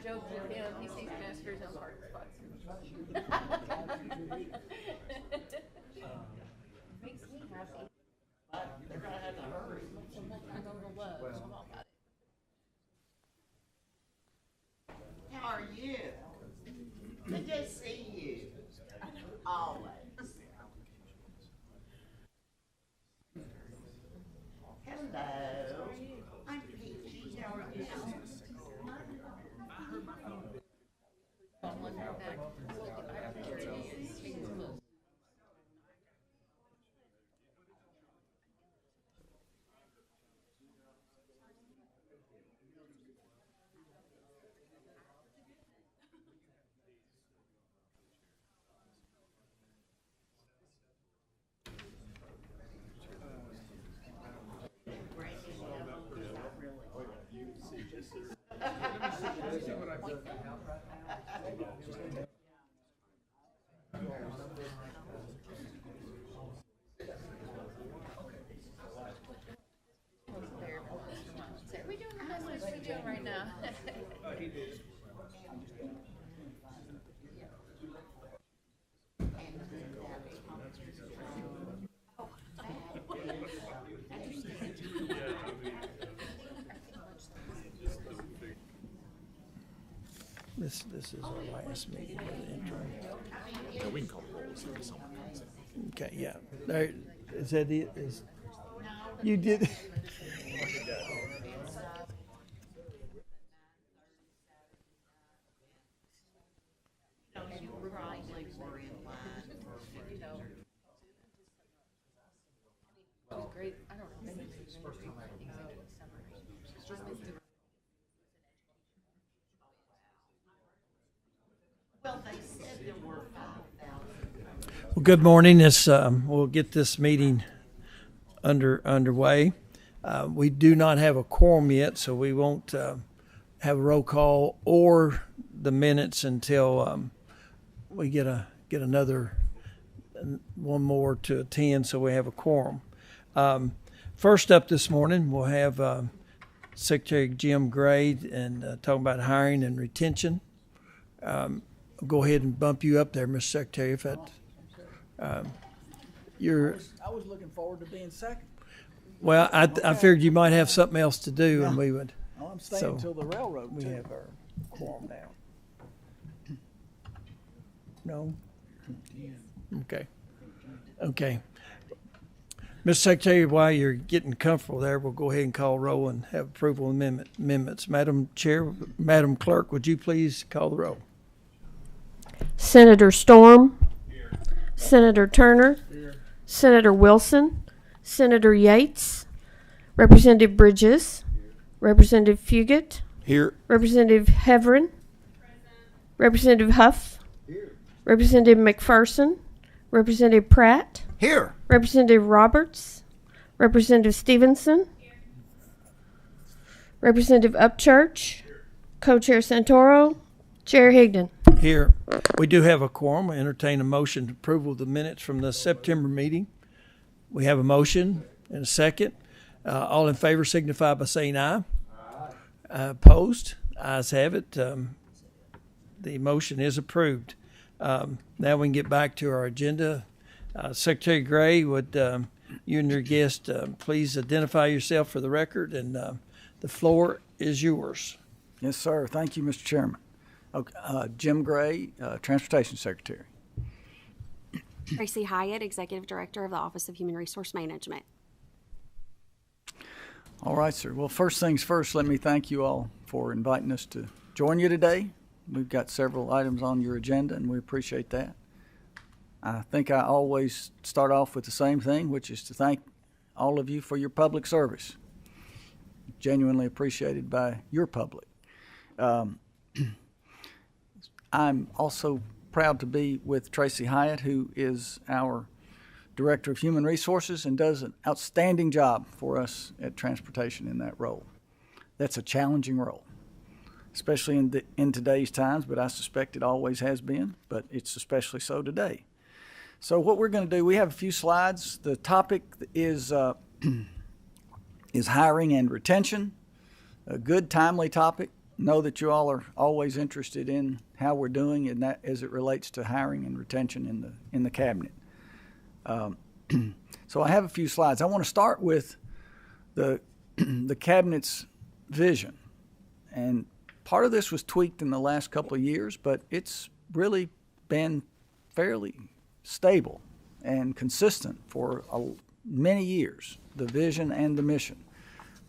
joked with him. He sees masters on parking spots. Makes me happy. They're gonna have to hurry. I go to love. I'm all about it. How are you? Good to see you. Always. Hello. I'm Peachy. How are you? Are we doing the message we're doing right now? This is our last meeting with the interim. Yeah, we can call the roll if someone comes in. Okay, yeah. There, is that it? You did. Great. I don't know. Maybe it's executive summary. Well, they said there were 5,000. Well, good morning. We'll get this meeting underway. We do not have a quorum yet, so we won't have a roll call or the minutes until we get another one more to attend, so we have a quorum. First up this morning, we'll have Secretary Jim Gray and talk about hiring and retention. I'll go ahead and bump you up there, Mr. Secretary, if that. You're. I was looking forward to being second. Well, I figured you might have something else to do, and we would. Oh, I'm staying until the railroad. We have our quorum now. No? Okay. Okay. Mr. Secretary, while you're getting comfortable there, we'll go ahead and call roll and have approval of amendments. Madam Chair, Madam Clerk, would you please call the roll? Senator Storm. Here. Senator Turner. Here. Senator Wilson. Senator Yates. Representative Bridges. Here. Representative Fugit. Here. Representative Heverin. Present. Representative Huff. Here. Representative McPherson. Representative Pratt. Here. Representative Roberts. Representative Stevenson. Here. Representative Upchurch. Here. Co-Chair Santoro. Chair Higdon. Here. We do have a quorum. I entertain a motion to approval of the minutes from the September meeting. We have a motion and a second. All in favor signify by saying aye. Aye. Opposed? Ayes have it. The motion is approved. Now we can get back to our agenda. Secretary Gray, would you and your guest please identify yourself for the record, and the floor is yours. Yes, sir. Thank you, Mr. Chairman. Okay, Jim Gray, Transportation Secretary. Tracy Hyatt, Executive Director of the Office of Human Resource Management. All right, sir. Well, first things first, let me thank you all for inviting us to join you today. We've got several items on your agenda, and we appreciate that. I think I always start off with the same thing, which is to thank all of you for your public service. Genuinely appreciated by your public. I'm also proud to be with Tracy Hyatt, who is our Director of Human Resources and does an outstanding job for us at Transportation in that role. That's a challenging role, especially in today's times, but I suspect it always has been, but it's especially so today. So what we're going to do, we have a few slides. The topic is hiring and retention, a good, timely topic. know that you all are always interested in how we're doing, and that as it relates to hiring and retention in the cabinet. So I have a few slides. I want to start with the cabinet's vision, and part of this was tweaked in the last couple of years, but it's really been fairly stable and consistent for many years, the vision and the mission.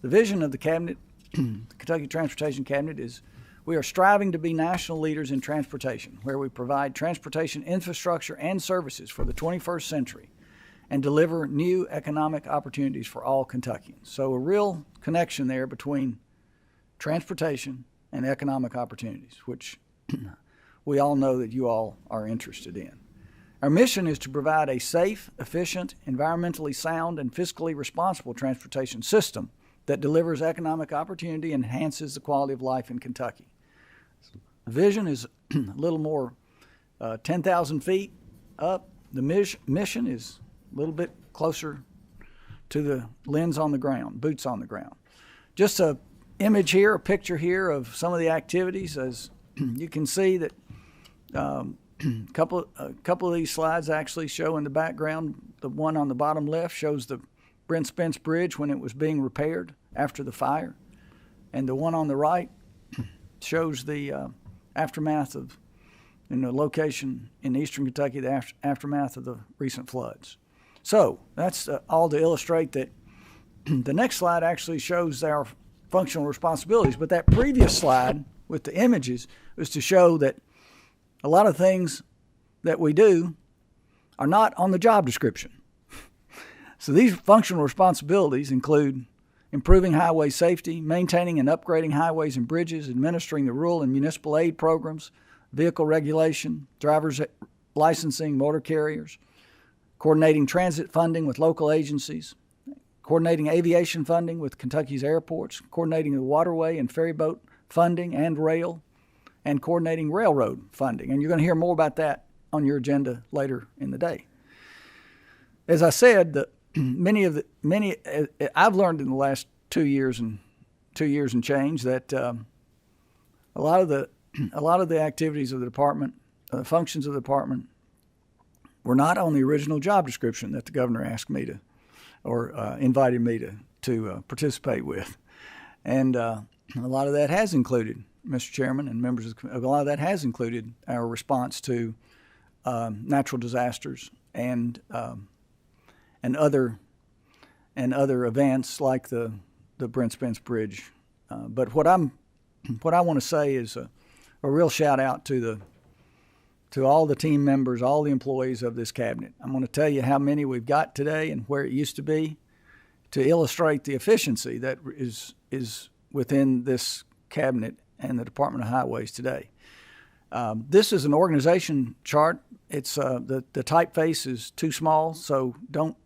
The vision of the cabinet, the Kentucky Transportation Cabinet, is we are striving to be national leaders in transportation, where we provide transportation infrastructure and services for the 21st century and deliver new economic opportunities for all Kentuckians. So a real connection there between transportation and economic opportunities, which we all know that you all are interested in. Our mission is to provide a safe, efficient, environmentally sound, and fiscally responsible transportation system that delivers economic opportunity and enhances the quality of life in Kentucky. The vision is a little more 10,000 feet up. The mission is a little bit closer to the lens on the ground, boots on the ground. Just a image here, a picture here of some of the activities. As you can see that a couple of these slides actually show in the background, the one on the bottom left shows the Brent Spence Bridge when it was being repaired after the fire, and the one on the right shows the aftermath of, in the location in eastern Kentucky, the aftermath of the recent floods. So that's all to illustrate that. The next slide actually shows our functional responsibilities, but that previous slide with the images was to show that a lot of things that we do are not on the job description. So these functional responsibilities include improving highway safety, maintaining and upgrading highways and bridges, administering the rural and municipal aid programs, vehicle regulation, driver's licensing, motor carriers, coordinating transit funding with local agencies, coordinating aviation funding with Kentucky's airports, coordinating the waterway and ferry boat funding and rail, and coordinating railroad funding. And you're going to hear more about that on your agenda later in the day. As I said, I've learned in the last 2 years and change that a lot of the activities of the department, the functions of the department, were not on the original job description that the governor asked me to, or invited me to participate with, and a lot of that has included, Mr. Chairman and members of the committee, a lot of that has included our response to natural disasters and other events like the Brent Spence Bridge. But what I want to say is a real shout out to all the team members, all the employees of this cabinet. I'm going to tell you how many we've got today and where it used to be to illustrate the efficiency that is within this cabinet and the Department of Highways today. This is an organization chart. It's the typeface is too small, so don't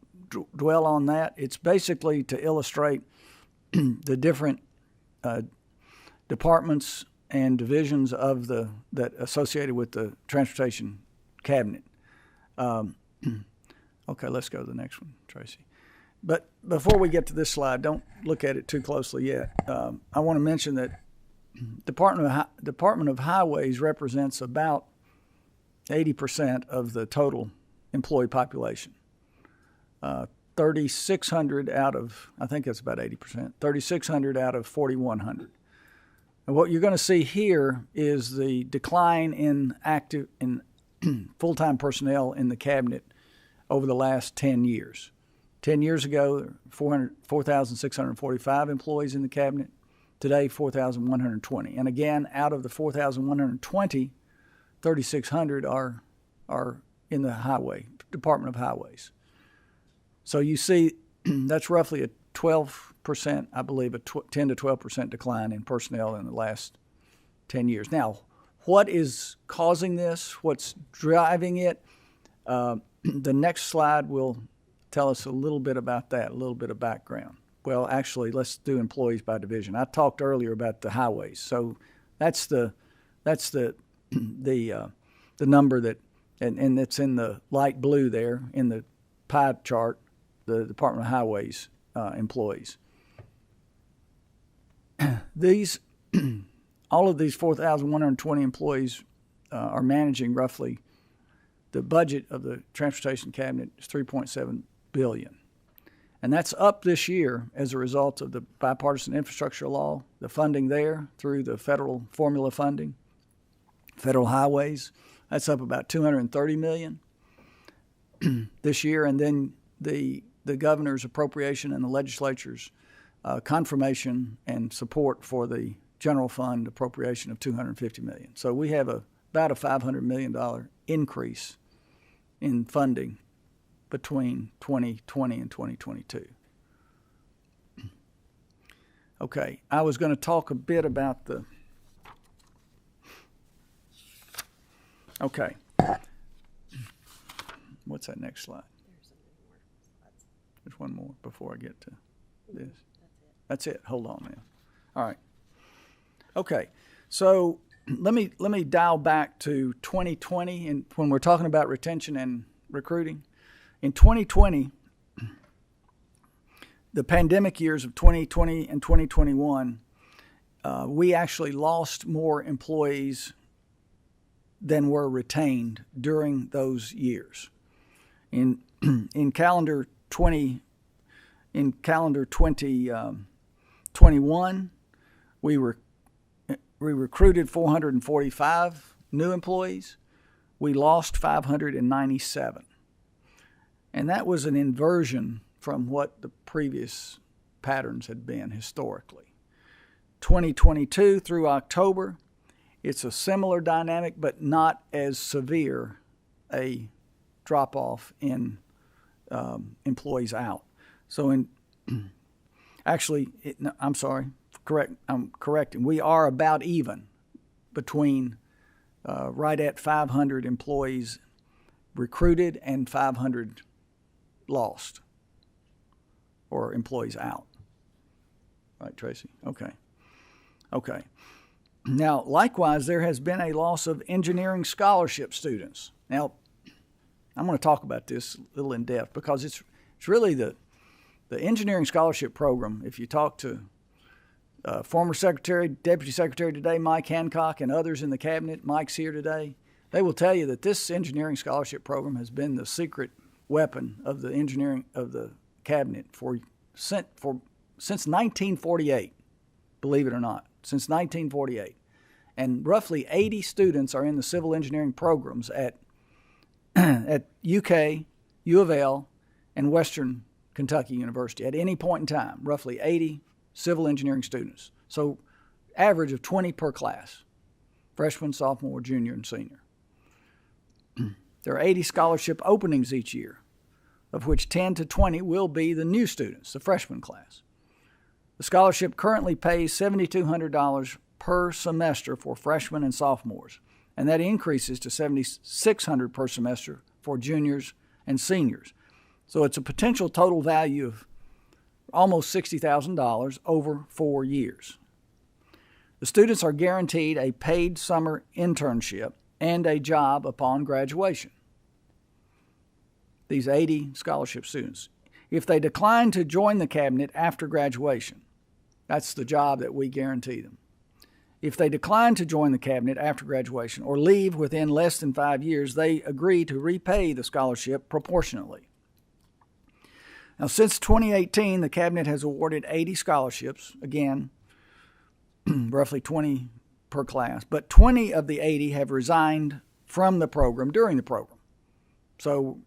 dwell on that. It's basically to illustrate the different departments and divisions of that associated with the transportation cabinet. Okay, let's go to the next one, Tracy. But before we get to this slide, don't look at it too closely yet. I want to mention that Department of Highways represents about 80% of the total employee population. 3,600 out of, I think that's about 80%, 3,600 out of 4,100. And what you're going to see here is the decline in full-time personnel in the cabinet over the last 10 years. 10 years ago, there were 4,645 employees in the cabinet. Today, 4,120. And again, out of the 4,120, 3,600 are in the Department of Highways. So you see that's roughly a 12%, I believe, 10 to 12% decline in personnel in the last 10 years. Now, what is causing this? What's driving it? The next slide will tell us a little bit about that, a little bit of background. Well, actually, let's do employees by division. I talked earlier about the highways, so that's the number that, and it's in the light blue there in the pie chart, the Department of Highways employees. These all of these 4,120 employees are managing roughly, the budget of the Transportation Cabinet is $3.7 billion. And that's up this year as a result of the bipartisan infrastructure law, the funding there through the federal formula funding, federal highways. That's up about $230 million this year. And then the governor's appropriation and the legislature's confirmation and support for the general fund appropriation of $250 million. So we have about a $500 million increase in funding between 2020 and 2022. Okay, I was going to talk a bit about okay. What's that next slide? There's one more before I get to this. That's it. Hold on, man. All right. Okay, so let me dial back to 2020, and when we're talking about retention and recruiting. In 2020, the pandemic years of 2020 and 2021, we actually lost more employees than were retained during those years. In calendar 2021, we recruited 445 new employees. We lost 597. And that was an inversion from what the previous patterns had been historically. 2022 through October, it's a similar dynamic, but not as severe a drop-off in employees out. So I'm correcting. We are about even between right at 500 employees recruited and 500 lost or employees out. Right, Tracy? Okay. Now, likewise, there has been a loss of engineering scholarship students. Now, I'm going to talk about this a little in depth because it's really the engineering scholarship program. If you talk to former Secretary, Deputy Secretary today, Mike Hancock, and others in the cabinet, Mike's here today, they will tell you that this engineering scholarship program has been the secret weapon of the engineering of the cabinet since 1948, believe it or not, since 1948. And roughly 80 students are in the civil engineering programs at UK, U of L, and Western Kentucky University at any point in time, roughly 80 civil engineering students. So average of 20 per class, freshman, sophomore, junior, and senior. There are 80 scholarship openings each year, of which 10 to 20 will be the new students, the freshman class. The scholarship currently pays $7,200 per semester for freshmen and sophomores, and that increases to $7,600 per semester for juniors and seniors. So it's a potential total value of almost $60,000 over 4 years. The students are guaranteed a paid summer internship and a job upon graduation. These 80 scholarship students. If they decline to join the cabinet after graduation, that's the job that we guarantee them. If they decline to join the cabinet after graduation or leave within less than 5 years, they agree to repay the scholarship proportionately. Now, since 2018, the cabinet has awarded 80 scholarships, again, roughly 20 per class, but 20 of the 80 have resigned from the program during the program. So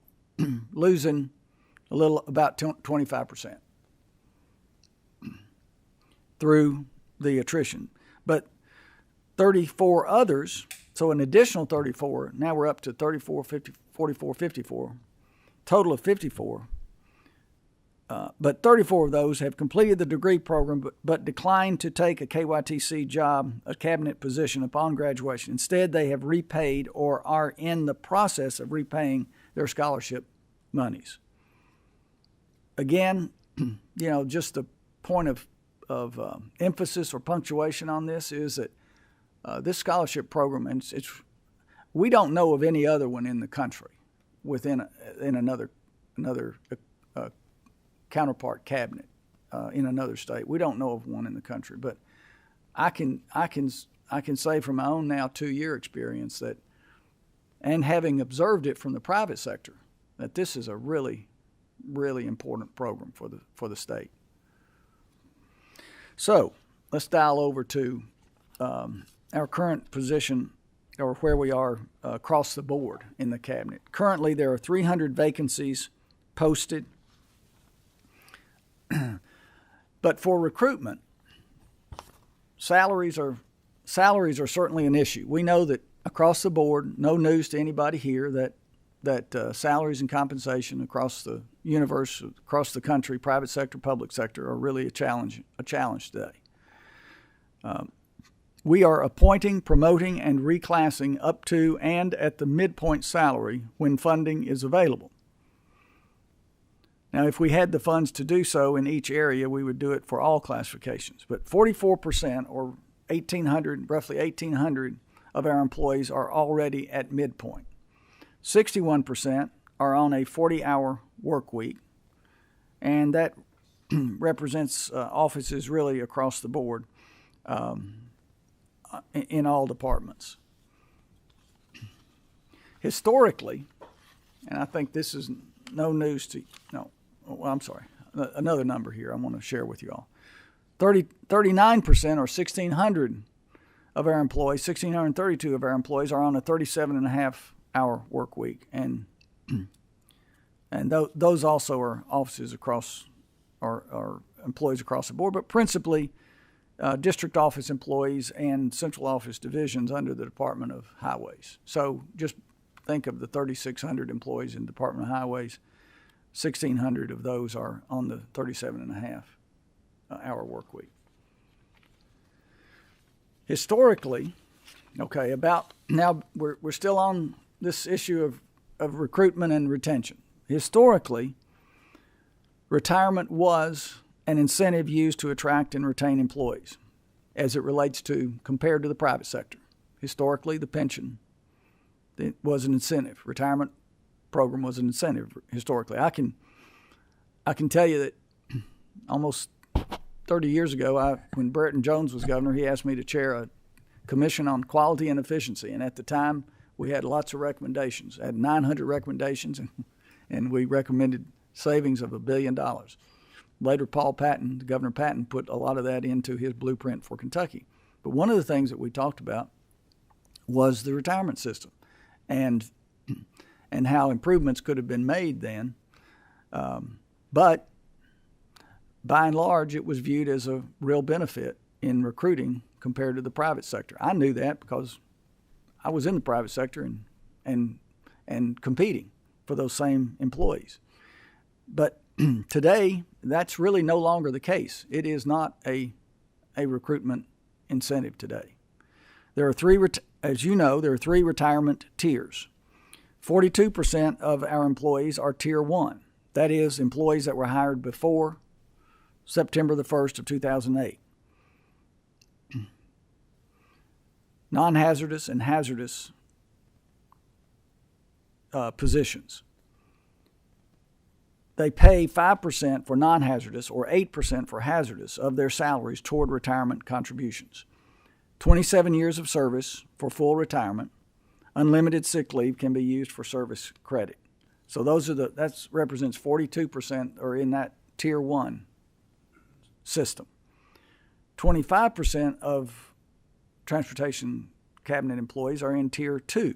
losing about 25% through the attrition. But 34 others, so an additional 34, now we're up to 34, 50, 44, 54, total of 54. But 34 of those have completed the degree program but declined to take a KYTC job, a cabinet position upon graduation. Instead, they have repaid or are in the process of repaying their scholarship monies. Again, just the point of emphasis or punctuation on this is that this scholarship program, and we don't know of any other one in the country in another counterpart cabinet in another state. We don't know of one in the country, but I can I can say from my own now 2-year experience that, and having observed it from the private sector, that this is a really, really important program for the state. So let's dial over to our current position, or where we are across the board in the cabinet. Currently, there are 300 vacancies posted. But for recruitment, salaries are certainly an issue. We know that across the board, no news to anybody here, that salaries and compensation across the universe, across the country, private sector, public sector, are really a challenge today. We are appointing, promoting, and reclassing up to and at the midpoint salary when funding is available. Now, if we had the funds to do so in each area, we would do it for all classifications. But 44%, or roughly 1,800 of our employees are already at midpoint. 61% are on a 40-hour work week, and that represents offices really across the board in all departments. Historically, and I think this is no news to no. Well, I'm sorry. Another number here I want to share with you all. 39%, or 1,600 of our employees, 1,632 of our employees are on a 37.5-hour work week, and those also are offices across, or employees across the board, but principally district office employees and central office divisions under the Department of Highways. So just think of the 3,600 employees in the Department of Highways. 1,600 of those are on the 37.5-hour work week. Historically, okay, about now we're still on this issue of recruitment and retention. Historically, retirement was an incentive used to attract and retain employees as it relates to, compared to the private sector. Historically, the pension was an incentive. Retirement program was an incentive historically. I can tell you that almost 30 years ago, when Brereton Jones was governor, he asked me to chair a commission on quality and efficiency, and at the time we had lots of recommendations. I had 900 recommendations, and we recommended savings of $1 billion. Later, Governor Patton, put a lot of that into his blueprint for Kentucky. But one of the things that we talked about was the retirement system, and how improvements could have been made then. But by and large, it was viewed as a real benefit in recruiting compared to the private sector. I knew that because I was in the private sector and competing for those same employees. But today, that's really no longer the case. It is not a recruitment incentive today. There are three retirement tiers. 42% of our employees are Tier 1. That is, employees that were hired before September the 1st of 2008. Non-hazardous and hazardous positions. They pay 5% for non-hazardous or 8% for hazardous of their salaries toward retirement contributions. 27 years of service for full retirement. Unlimited sick leave can be used for service credit. So that represents 42% are in that Tier 1 system. 25% of transportation cabinet employees are in Tier 2.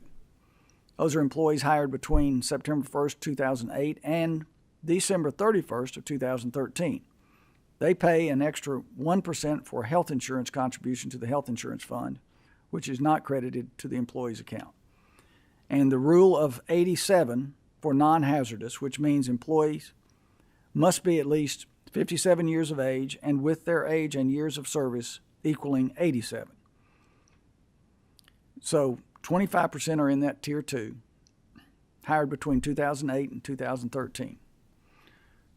Those are employees hired between September 1st, 2008 and December 31st of 2013. They pay an extra 1% for health insurance contribution to the health insurance fund, which is not credited to the employee's account. And the rule of 87 for non-hazardous, which means employees must be at least 57 years of age and with their age and years of service equaling 87. So 25% are in that Tier 2, hired between 2008 and 2013.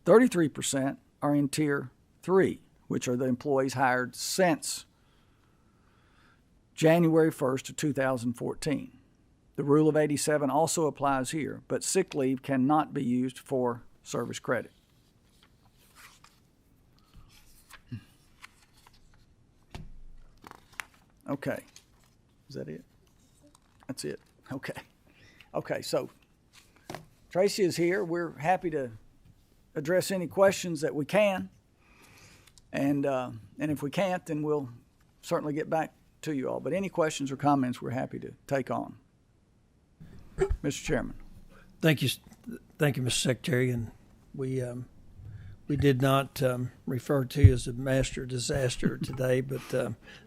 33% are in Tier 3, which are the employees hired since January 1st of 2014. The rule of 87 also applies here, but sick leave cannot be used for service credit. Okay, Is that it? That's it. Okay. Okay, so Tracy is here. We're happy to address any questions that we can. And if we can't, then we'll certainly get back to you all. But any questions or comments, we're happy to take on. Mr. Chairman. Thank you, Mr. Secretary. And we did not refer to you as a master disaster today, but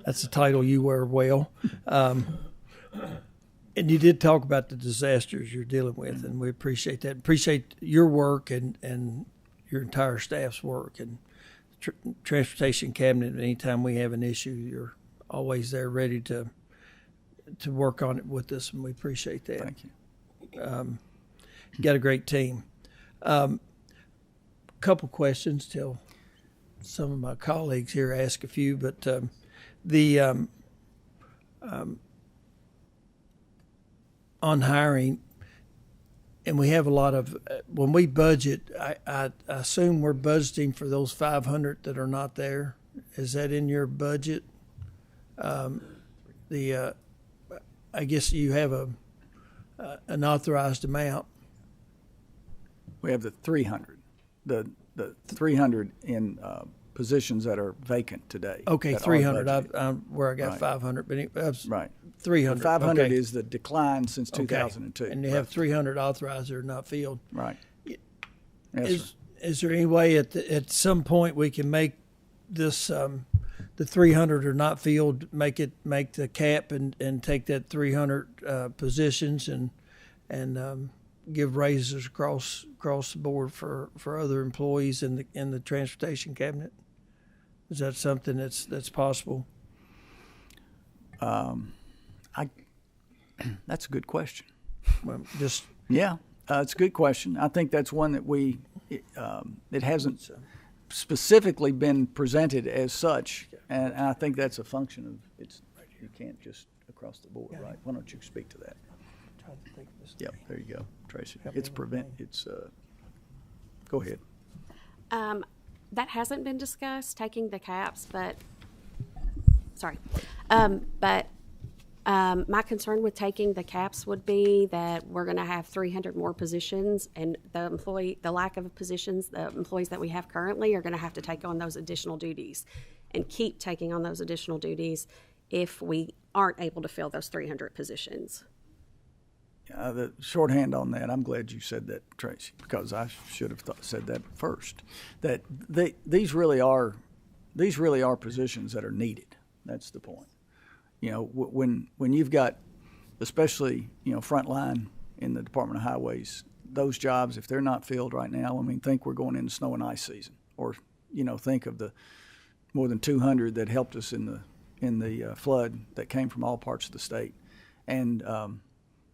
that's a title you wear well. And you did talk about the disasters you're dealing with, and we appreciate that. Appreciate your work and your entire staff's work. And Transportation Cabinet, anytime we have an issue, you're always there ready to work on it with us, and we appreciate that. Thank you. You got a great team. Couple questions till some of my colleagues here ask a few, but on hiring, and we have a lot of when we budget, I assume we're budgeting for those 500 that are not there. Is that in your budget? I guess you have an authorized amount. We have the 300. The 300 in positions that are vacant today. Okay, that are 300. budgeted. I'm where I got Right. 500, but Right. 300. 500 okay. is the decline since Okay. 2002. And you have 300 authorized that are not filled. Right. Yes, sir. Is there any way at some point we can make this the 300 are not filled, make the cap and take that 300 positions and give raises across the board for other employees in the Transportation Cabinet? Is that something that's possible? That's a good question. Well, just Yeah, it's a good question. I think that's one that it hasn't specifically been presented as such, and I think that's a function of you can't just across the board, right? Why don't you speak to that? Yep, there you go, Tracy. Go ahead. That hasn't been discussed, taking the caps, but my concern with taking the caps would be that we're going to have 300 more positions, and the lack of positions, the employees that we have currently are going to have to take on those additional duties and keep taking on those additional duties if we aren't able to fill those 300 positions. The shorthand on that, I'm glad you said that, Tracy, because I should have said that first. That these really are positions that are needed. That's the point. You know, when you've got, especially frontline in the Department of Highways, those jobs, if they're not filled right now, I mean, think we're going into snow and ice season, or think of the more than 200 that helped us in the flood that came from all parts of the state, and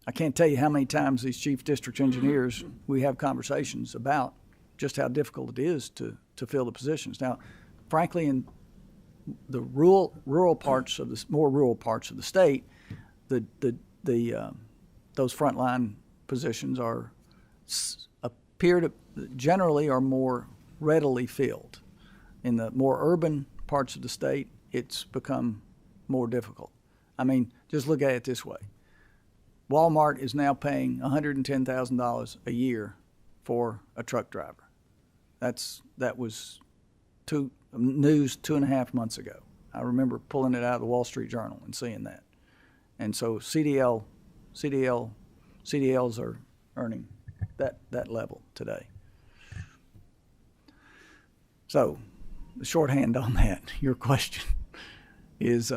I can't tell you how many times these chief district engineers, we have conversations about just how difficult it is to fill the positions. Now, frankly, in the rural parts of the more rural parts of the state, those frontline positions appear to generally are more readily filled. In the more urban parts of the state, it's become more difficult. I mean, just look at it this way. Walmart is now paying $110,000 a year for a truck driver. That was news 2.5 months ago. I remember pulling it out of the Wall Street Journal and seeing that. And so CDLs are earning that level today. So the shorthand on that, your question, is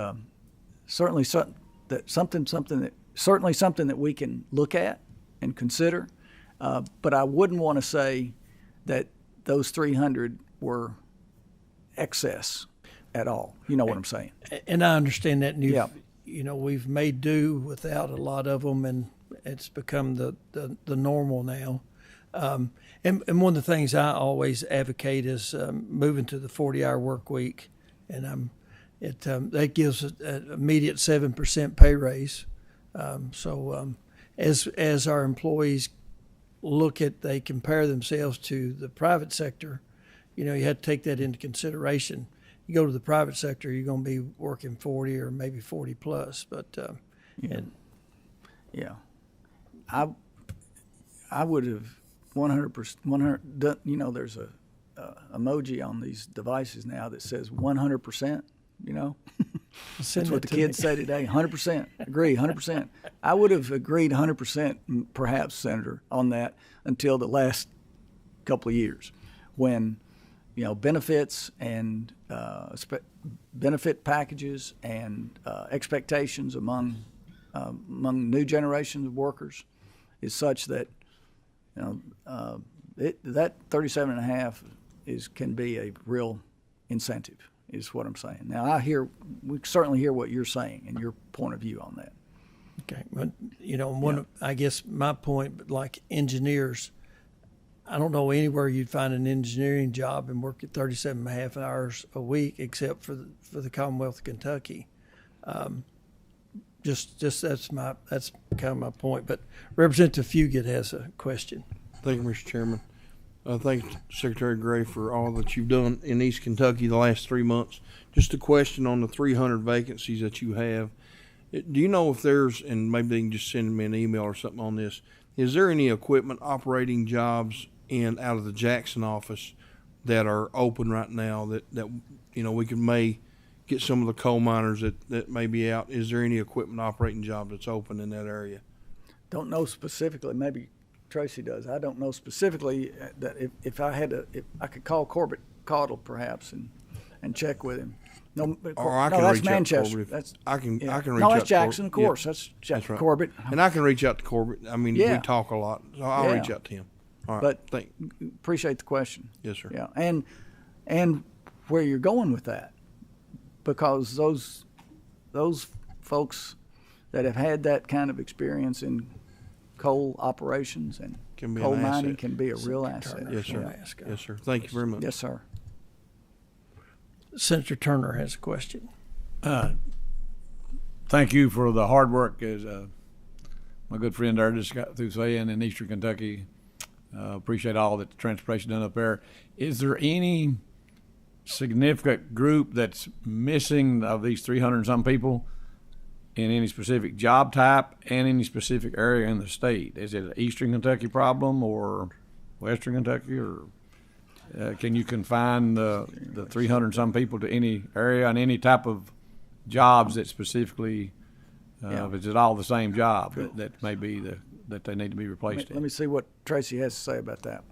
certainly something that we can look at and consider, but I wouldn't want to say that those 300 were excess at all. You know what I'm saying? And I understand that. And we've made do without a lot of them, and it's become the normal now. And one of the things I always advocate is moving to the 40-hour work week, and that gives an immediate 7% pay raise. As our employees they compare themselves to the private sector, you have to take that into consideration. You go to the private sector, you're going to be working 40 or maybe 40 plus, but And Yeah. I would have 100%, you know, there's a emoji on these devices now that says 100%, you know? That's what the kids say today, 100%. Agree, 100%. I would have agreed 100%, perhaps, Senator, on that until the last couple of years when, you know, benefits and benefit packages and expectations among new generations of workers is such that, you know, that 37.5 can be a real incentive, is what I'm saying. Now, we certainly hear what you're saying and your point of view on that. okay, but you know, I guess my point, like engineers, I don't know anywhere you'd find an engineering job and work at 37.5 hours a week, except for the Commonwealth of Kentucky. Just that's kind of my point. But Representative Fugit has a question. Thank you, Mr. Chairman. Thank you, Secretary Gray, for all that you've done in East Kentucky the last 3 months. Just a question on the 300 vacancies that you have. Do you know if there's, and maybe they can just send me an email or something on this, is there any equipment operating jobs out of the Jackson office that are open right now that you know, we may get some of the coal miners that may be out? Is there any equipment operating job that's open in that area? Don't know specifically. Maybe Tracy does. I don't know specifically that if I could call Corbett Caudle perhaps and check with him. No, Or I can that's reach Manchester. out to Corbett. That's I can reach no, out that's to Jackson, of Corbett. course. Yeah, That's right. Corbett. And I can reach out to Corbett. I mean, Yeah. we talk a lot, so I'll Yeah. reach out to him. All right. But appreciate the question. Yes, sir. Yeah, and where you're going with that, because those folks that have had that kind of experience in coal operations and Can be coal an mining asset. can be a real asset. Turner. Yes, sir. Yeah. Yes, sir. Thank you very much. Yes, sir. Senator Turner has a question. Thank you for the hard work, as my good friend there just got through saying, in Eastern Kentucky. Appreciate all that the transportation done up there. Is there any significant group that's missing of these 300 and some people in any specific job type and any specific area in the state? Is it an Eastern Kentucky problem or Western Kentucky, or can you confine the 300 and some people to any area and any type of jobs that specifically, is it all the same job that may be that they need to be replaced Let me see what Tracy has to say about that.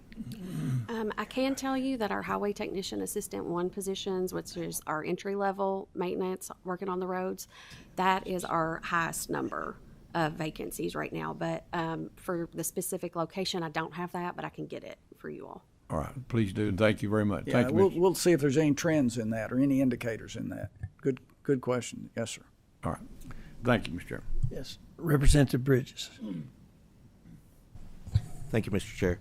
I can tell you that our Highway Technician Assistant 1 positions, which is our entry-level maintenance, working on the roads, that is our highest number of vacancies right now. But for the specific location, I don't have that, but I can get it for you all. All right, please do, and thank you very much. Yeah, Thank you, we'll see if there's any trends in that or any indicators in that. Good question. Yes, sir. All right, thank you, Mr. Chairman. Yes, Representative Bridges. Thank you, Mr. Chair.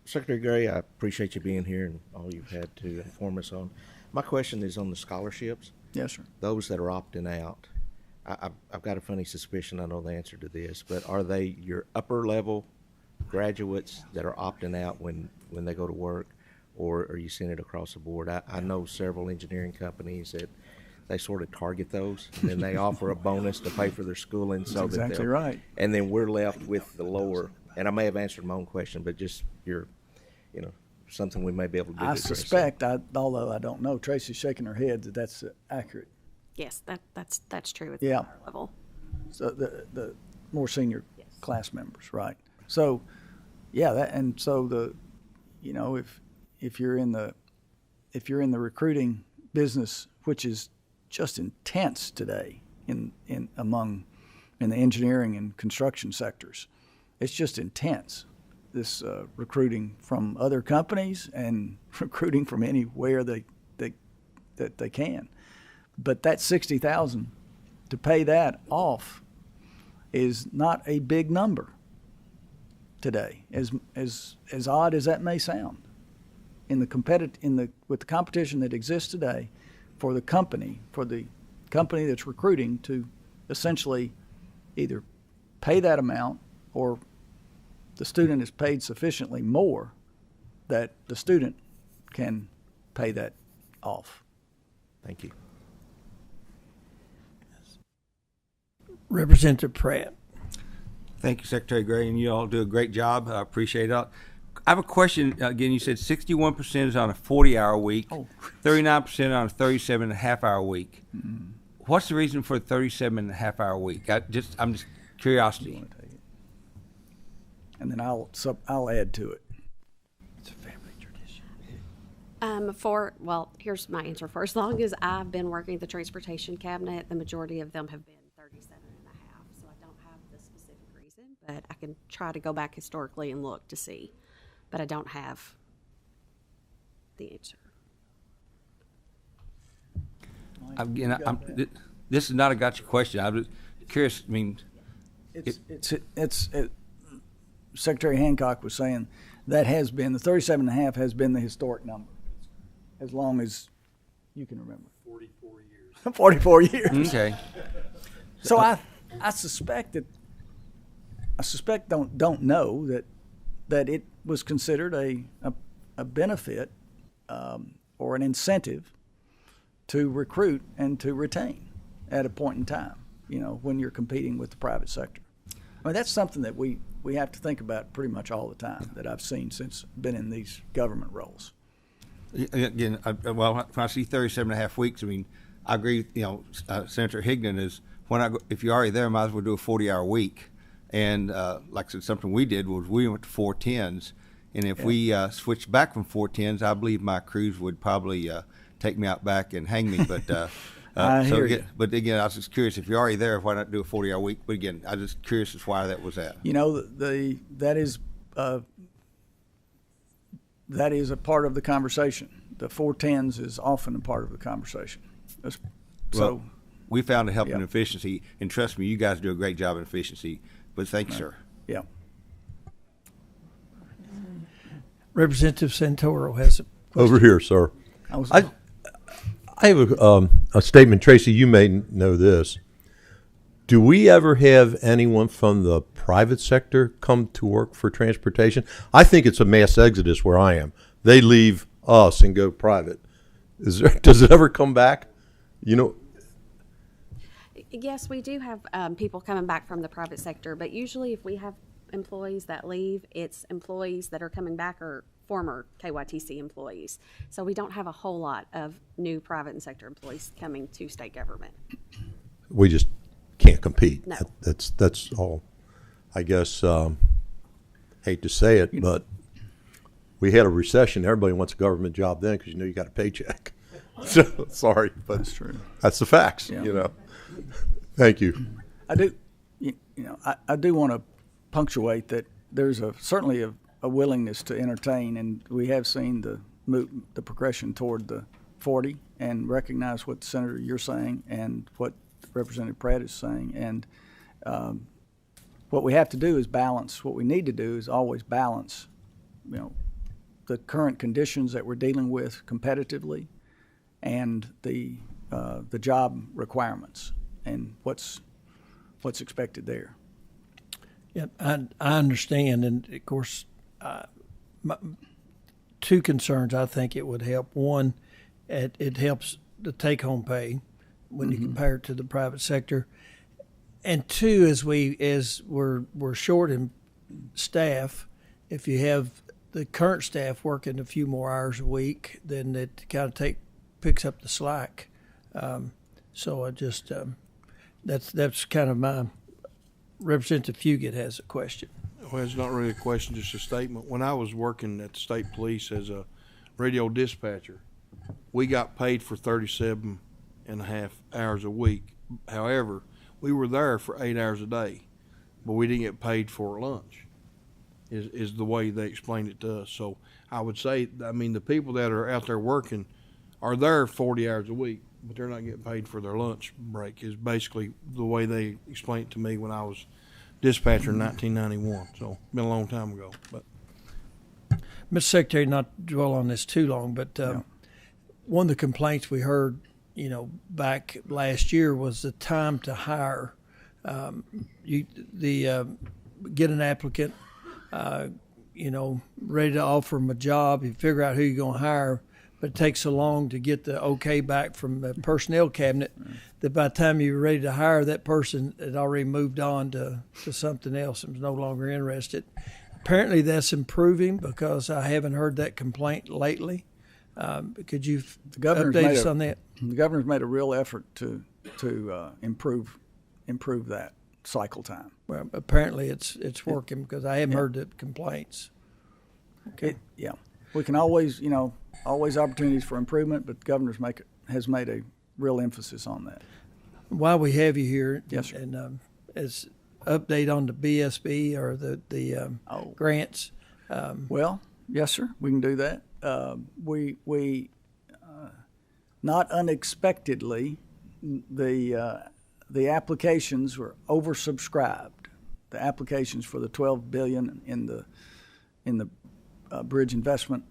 Secretary Gray, I appreciate you being here and all you've had to inform us on. My question is on the scholarships. Yes, sir. Those that are opting out. I've got a funny suspicion I know the answer to this, but are they your upper level graduates that are opting out when they go to work, or are you seeing it across the board? I know several engineering companies that they sort of target those, and then they offer a bonus to pay for their schooling. That's exactly right. And then we're left with the lower. And I may have answered my own question, but just something we may be able to do. I suspect, although I don't know, Tracy's shaking her head that that's accurate. Yes, that's true. It's Yeah. our level. So the more senior class members, right? So, yeah, if you're in the recruiting business, which is just intense today in the engineering and construction sectors, it's just intense. This recruiting from other companies and recruiting from anywhere that they can. But that $60,000 to pay that off is not a big number today, as odd as that may sound. With the competition that exists today, for the company that's recruiting to essentially either pay that amount or the student is paid sufficiently more that the student can pay that off. Thank you. Representative Pratt. Thank you, Secretary Gray, and you all do a great job. I appreciate it. I have a question. Again, you said 61% is on a 40-hour week, 39% on a 37.5-hour week. What's the reason for a 37.5-hour week? I'm just curiosity. And then I'll add to it. It's a family tradition. Here's my answer. For as long as I've been working the transportation cabinet, the majority of them have been 37 and a half. So I don't have the specific reason, but I can try to go back historically and look to see. But I don't have the answer. Again, this is not a gotcha question. I'm just curious. I mean, Secretary Hancock was saying that has been, the 37 and a half has been the historic number as long as you can remember. 44 years. 44 years. Okay. So I suspect don't know that it was considered a benefit or an incentive to recruit and to retain at a point in time, when you're competing with the private sector. I mean, that's something that we have to think about pretty much all the time that I've seen since been in these government roles. Again, when I see 37.5 weeks, I mean, I agree. Senator Higdon is if you're already there, might as well do a 40-hour week. And like I said, something we did was we went to 410s, and if we switched back from 410s, I believe my crews would probably take me out back and hang me. But but again, I was just curious, if you're already there, why not do a 40-hour week? But again, I was just curious as why that was at. That is a part of the conversation. The 410s is often a part of the conversation. We found it helping efficiency, and trust me, you guys do a great job in efficiency. But thank you, sir. Yeah. Representative Santoro has a question. Over here, sir. I have a statement, Tracy. You may know this. Do we ever have anyone from the private sector come to work for transportation? I think it's a mass exodus where I am. They leave us and go private. Does it ever come back? Yes, we do have people coming back from the private sector, but usually if we have employees that leave, it's employees that are coming back or former KYTC employees. So we don't have a whole lot of new private and sector employees coming to state government. We just can't compete. No. That's all. I guess, hate to say it, but we had a recession. Everybody wants a government job then because you got a paycheck. So, sorry, but that's true. That's the facts, Thank you. I do, I do want to punctuate that there's certainly a willingness to entertain, and we have seen the progression toward the 40 and recognize what Senator you're saying and what Representative Pratt is saying. And what we have to do is balance. What we need to do is always balance, the current conditions that we're dealing with competitively and the job requirements and what's expected there. Yeah, I understand, and of course, two concerns I think it would help. One, it helps the take-home pay when you compare it to the private sector, and two, as we're short in staff, if you have the current staff working a few more hours a week, then it kind of picks up the slack. So I just that's kind of my. Representative Fugit has a question. Well, it's not really a question, just a statement. When I was working at the state police as a radio dispatcher, we got paid for 37 and a half hours a week. However, we were there for 8 hours a day, but we didn't get paid for lunch, is the way they explained it to us. So I would say, the people that are out there working are there 40 hours a week, but they're not getting paid for their lunch break, is basically the way they explained it to me when I was dispatcher in 1991. So been a long time ago. But Mr. Secretary, not to dwell on this too long, but one of the complaints we heard, back last year was the time to hire. Get an applicant, ready to offer them a job. You figure out who you're going to hire. but it takes so long to get the okay back from the personnel cabinet that by the time you were ready to hire that person, it already moved on to something else and was no longer interested. Apparently that's improving because I haven't heard that complaint lately. Could you update us on that? The governor's made a real effort to improve that cycle time. Well, apparently it's working because I haven't heard the complaints. Okay. We can always, always opportunities for improvement, but the governor's has made a real emphasis on that. While we have you here, yes, sir. And as update on the BSB or the grants. Well, yes, sir, we can do that. We not unexpectedly, the applications were oversubscribed. The applications for the $12 billion in the bridge investment,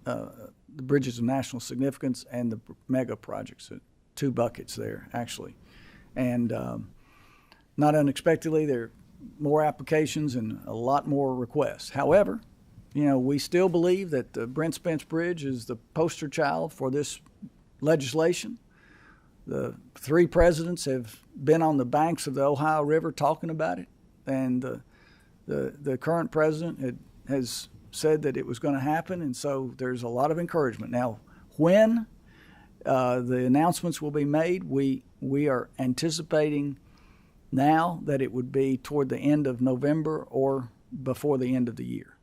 the bridges of national significance, and the mega projects. Two buckets there actually, and not unexpectedly, there are more applications and a lot more requests. However, we still believe that the Brent Spence Bridge is the poster child for this legislation. The 3 presidents have been on the banks of the Ohio River talking about it, and the current president has said that it was going to happen, and so there's a lot of encouragement. Now, when the announcements will be made, we are anticipating now that it would be toward the end of November or before the end of the year.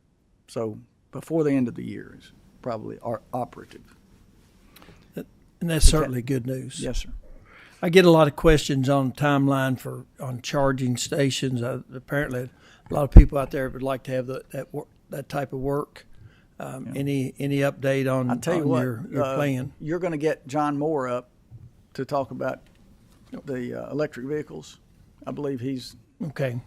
So before the end of the year is probably operative. And that's certainly good news. Yes, sir. I get a lot of questions on timeline on charging stations. Apparently, a lot of people out there would like to have that type of work. Any update on, I'll tell you what, your plan? You're going to get John Moore up to talk about the electric vehicles. I believe he's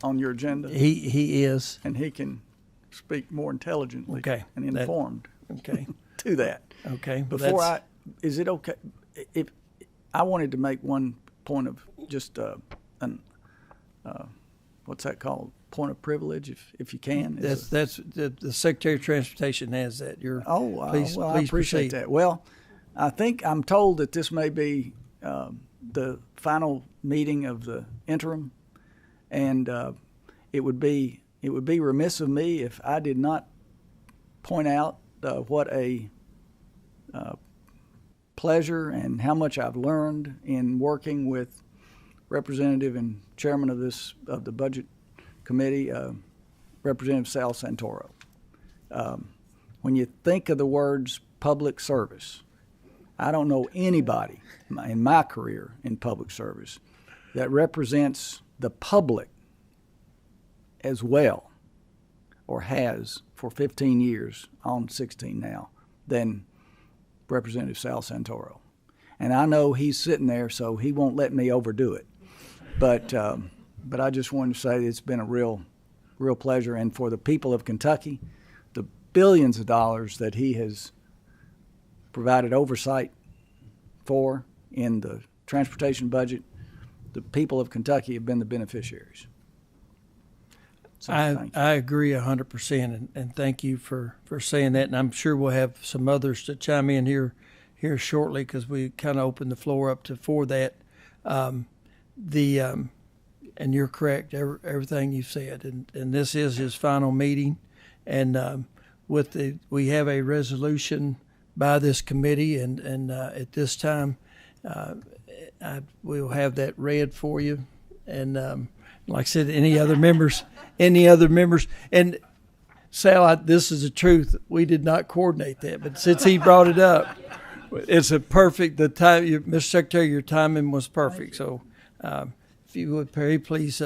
on your agenda. He is, and he can speak more intelligently and informed. To that. Okay. Before is it okay if I wanted to make one point of just what's that called? Point of privilege, if you can. That's the Secretary of Transportation has that. Please I appreciate that. Well, I think I'm told that this may be the final meeting of the interim, and it would be remiss of me if I did not point out what a pleasure and how much I've learned in working with Representative and Chairman of the Budget Committee, Representative Sal Santoro. When you think of the words public service, I don't know anybody in my career in public service that represents the public as well, or has for 15 years, on 16 now, than Representative Sal Santoro. And I know he's sitting there, so he won't let me overdo it. But I just wanted to say it's been a real pleasure. And for the people of Kentucky, the billions of dollars that he has provided oversight for in the transportation budget, the people of Kentucky have been the beneficiaries. So I agree 100%, and thank you for saying that. And I'm sure we'll have some others to chime in here shortly because we kind of opened the floor up for that. And you're correct, everything you said. And this is his final meeting, and we have a resolution by this committee, and at this time, we'll have that read for you. And like I said, any other members, and Sal, this is the truth. We did not coordinate that, but since he brought it up, it's a perfect. The time, Mr. Secretary, your timing was perfect. So, if you would, Perry, please.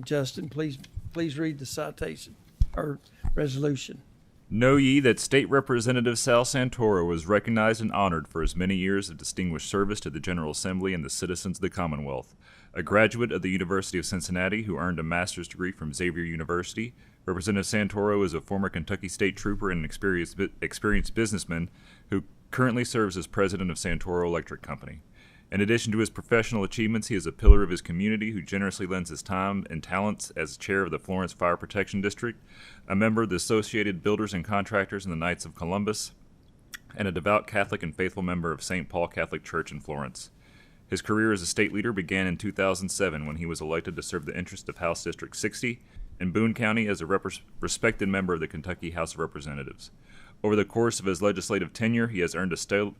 Justin, please read the citation or resolution. Know ye that State Representative Sal Santoro was recognized and honored for his many years of distinguished service to the General Assembly and the citizens of the Commonwealth. A graduate of the University of Cincinnati who earned a master's degree from Xavier University, Representative Santoro is a former Kentucky State Trooper and an experienced businessman who currently serves as president of Santoro Electric Company. In addition to his professional achievements, he is a pillar of his community who generously lends his time and talents as chair of the Florence Fire Protection District, a member of the Associated Builders and Contractors and the Knights of Columbus, and a devout Catholic and faithful member of St. Paul Catholic Church in Florence. His career as a state leader began in 2007 when he was elected to serve the interest of House District 60 in Boone County as a respected member of the Kentucky House of Representatives. Over the course of his legislative tenure, he has earned a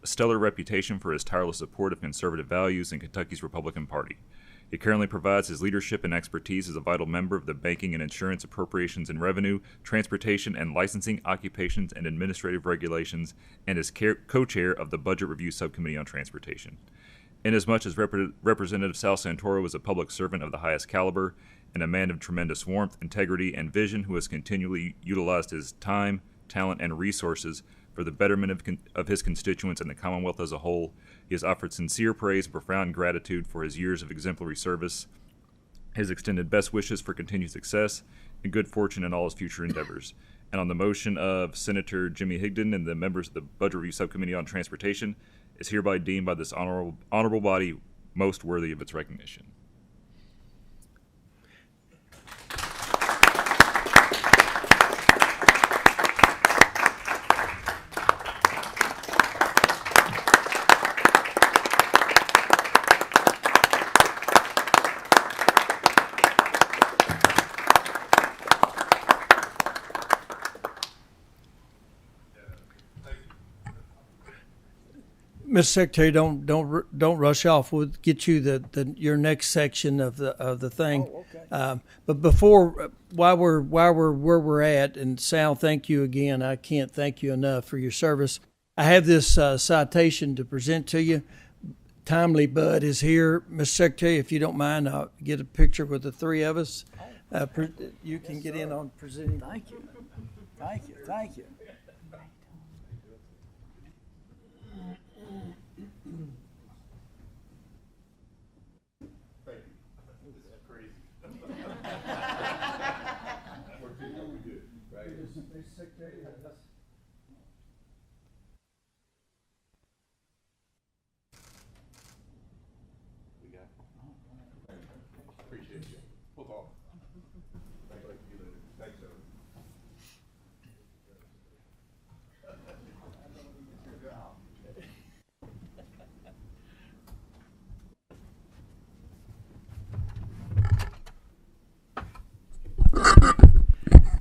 stellar reputation for his tireless support of conservative values in Kentucky's Republican Party. He currently provides his leadership and expertise as a vital member of the Banking and Insurance, Appropriations and Revenue, Transportation and Licensing, Occupations and Administrative Regulations, and is co-chair of the Budget Review Subcommittee on Transportation. Inasmuch as Representative Sal Santoro is a public servant of the highest caliber and a man of tremendous warmth, integrity, and vision who has continually utilized his time, talent, and resources for the betterment of his constituents and the Commonwealth as a whole, he has offered sincere praise and profound gratitude for his years of exemplary service, his extended best wishes for continued success and good fortune in all his future endeavors. And on the motion of Senator Jimmy Higdon and the members of the Budget Review Subcommittee on Transportation, is hereby deemed by this honorable body most worthy of its recognition. Mr. Secretary, don't rush off. We'll get you your next section of the thing. Oh, okay. But before, while we're where we're at, and Sal, thank you again. I can't thank you enough for your service. I have this citation to present to you. Timely Bud is here, Mr. Secretary. If you don't mind, I'll get a picture with the three of us. You can get in on presenting. Thank you. Thank you. Thank you.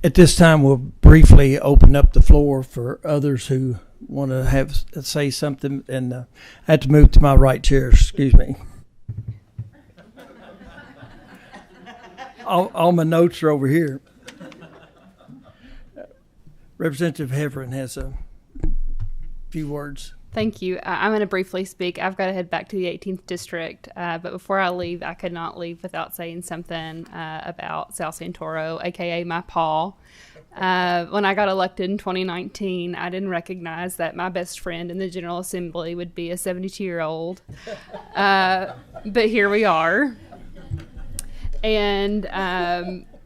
At this time, we'll briefly open up the floor for others who want to say something. And I have to move to my right chair. Excuse me. All my notes are over here. Representative Heverin has a few words. Thank you. I'm going to briefly speak. I've got to head back to the 18th District, but before I leave, I could not leave without saying something about Sal Santoro, a.k.a. my Paul. When I got elected in 2019, I didn't recognize that my best friend in the General Assembly would be a 72-year-old, but here we are. And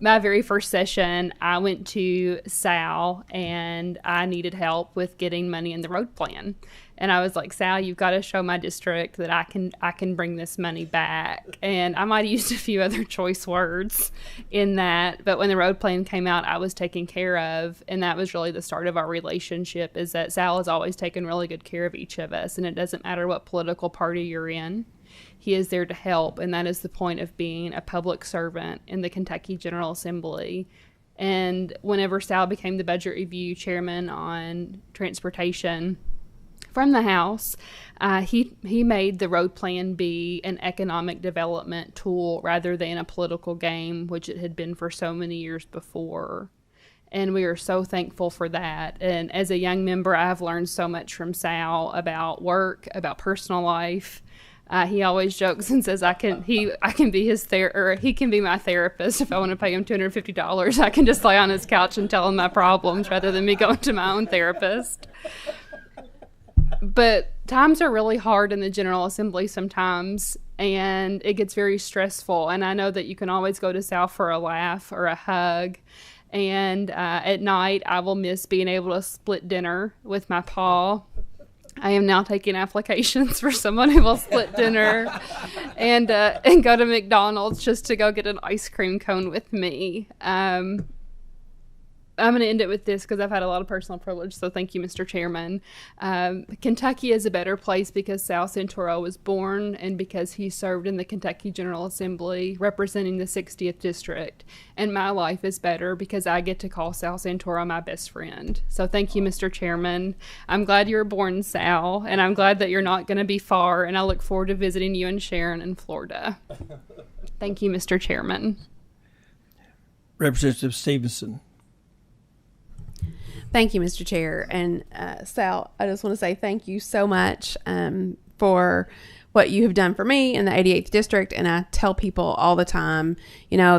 my very first session, I went to Sal, and I needed help with getting money in the road plan. And I was like, Sal, you've got to show my district that I can bring this money back. And I might have used a few other choice words in that. But when the road plan came out, I was taken care of. And that was really the start of our relationship, is that Sal has always taken really good care of each of us. And it doesn't matter what political party you're in. He is there to help. And that is the point of being a public servant in the Kentucky General Assembly. And whenever Sal became the Budget Review Chairman on Transportation from the House, he made the road plan be an economic development tool rather than a political game, which it had been for so many years before. And we are so thankful for that. And as a young member, I've learned so much from Sal about work, about personal life. He always jokes and says I can be he can be my therapist. If I want to pay him $250, I can just lay on his couch and tell him my problems rather than me going to my own therapist. But times are really hard in the General Assembly sometimes, and it gets very stressful. And I know that you can always go to Sal for a laugh or a hug. And at night, I will miss being able to split dinner with my pa. I am now taking applications for someone who will split dinner and go to McDonald's just to go get an ice cream cone with me. I'm going to end it with this because I've had a lot of personal privilege, so thank you, Mr. Chairman. Kentucky is a better place because Sal Santoro was born and because he served in the Kentucky General Assembly representing the 60th District. And my life is better because I get to call Sal Santoro my best friend. So thank you, Mr. Chairman. I'm glad you were born, Sal, and I'm glad that you're not going to be far, and I look forward to visiting you and Sharon in Florida. Thank you, Mr. Chairman. Representative Stevenson. Thank you, Mr. Chair. And Sal, I just want to say thank you so much for what you have done for me in the 88th District. And I tell people all the time, you know,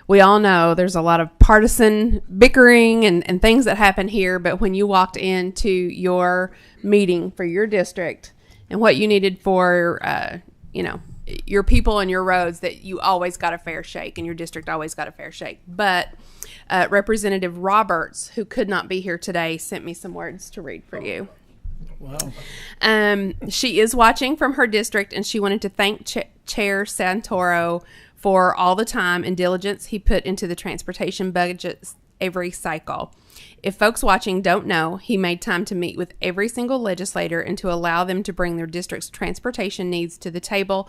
we all know there's a lot of partisan bickering and things that happen here. But when you walked into your meeting for your district and what you needed for, your people and your roads, that you always got a fair shake and your district always got a fair shake. But Representative Roberts, who could not be here today, sent me some words to read for you. Wow. She is watching from her district, and she wanted to thank Chair Santoro for all the time and diligence he put into the transportation budgets every cycle. If folks watching don't know, he made time to meet with every single legislator and to allow them to bring their district's transportation needs to the table.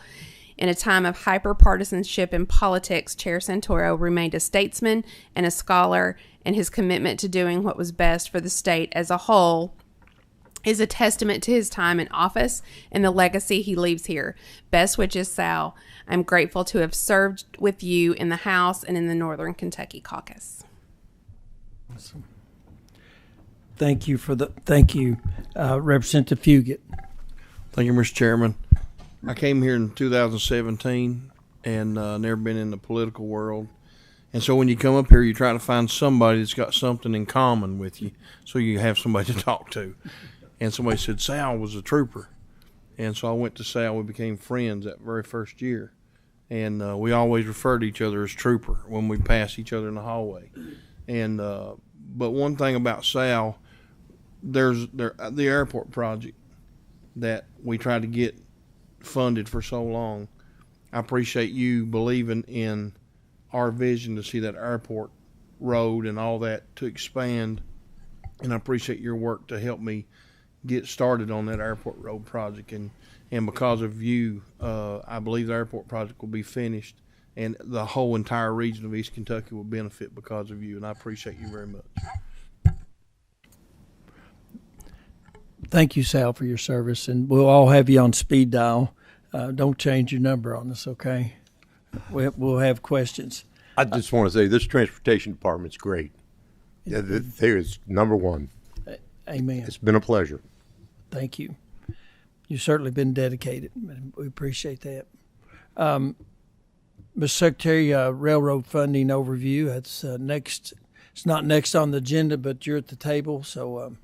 In a time of hyper-partisanship in politics, Chair Santoro remained a statesman and a scholar, and his commitment to doing what was best for the state as a whole is a testament to his time in office and the legacy he leaves here. Best wishes, Sal. I'm grateful to have served with you in the House and in the Northern Kentucky Caucus. Awesome. Thank you, Representative Fugit. Thank you, Mr. Chairman. I came here in 2017 and never been in the political world. And so when you come up here, you try to find somebody that's got something in common with you so you have somebody to talk to. And somebody said Sal was a trooper. And so I went to Sal. We became friends that very first year. And we always referred to each other as trooper when we passed each other in the hallway. And but one thing about Sal, there's the airport project that we tried to get funded for so long. I appreciate you believing in our vision to see that airport road and all that to expand, and I appreciate your work to help me get started on that airport road project, and because of you, I believe the airport project will be finished, and the whole entire region of East Kentucky will benefit because of you, and I appreciate you very much. Thank you, Sal, for your service, and we'll all have you on speed dial. Don't change your number on us, okay? We'll have questions. I just want to say this transportation department's great. There is number one. Amen. It's been a pleasure. Thank you. You've certainly been dedicated. We appreciate that. Mr. Secretary, railroad funding overview. That's next. It's not next on the agenda, but you're at the table, so.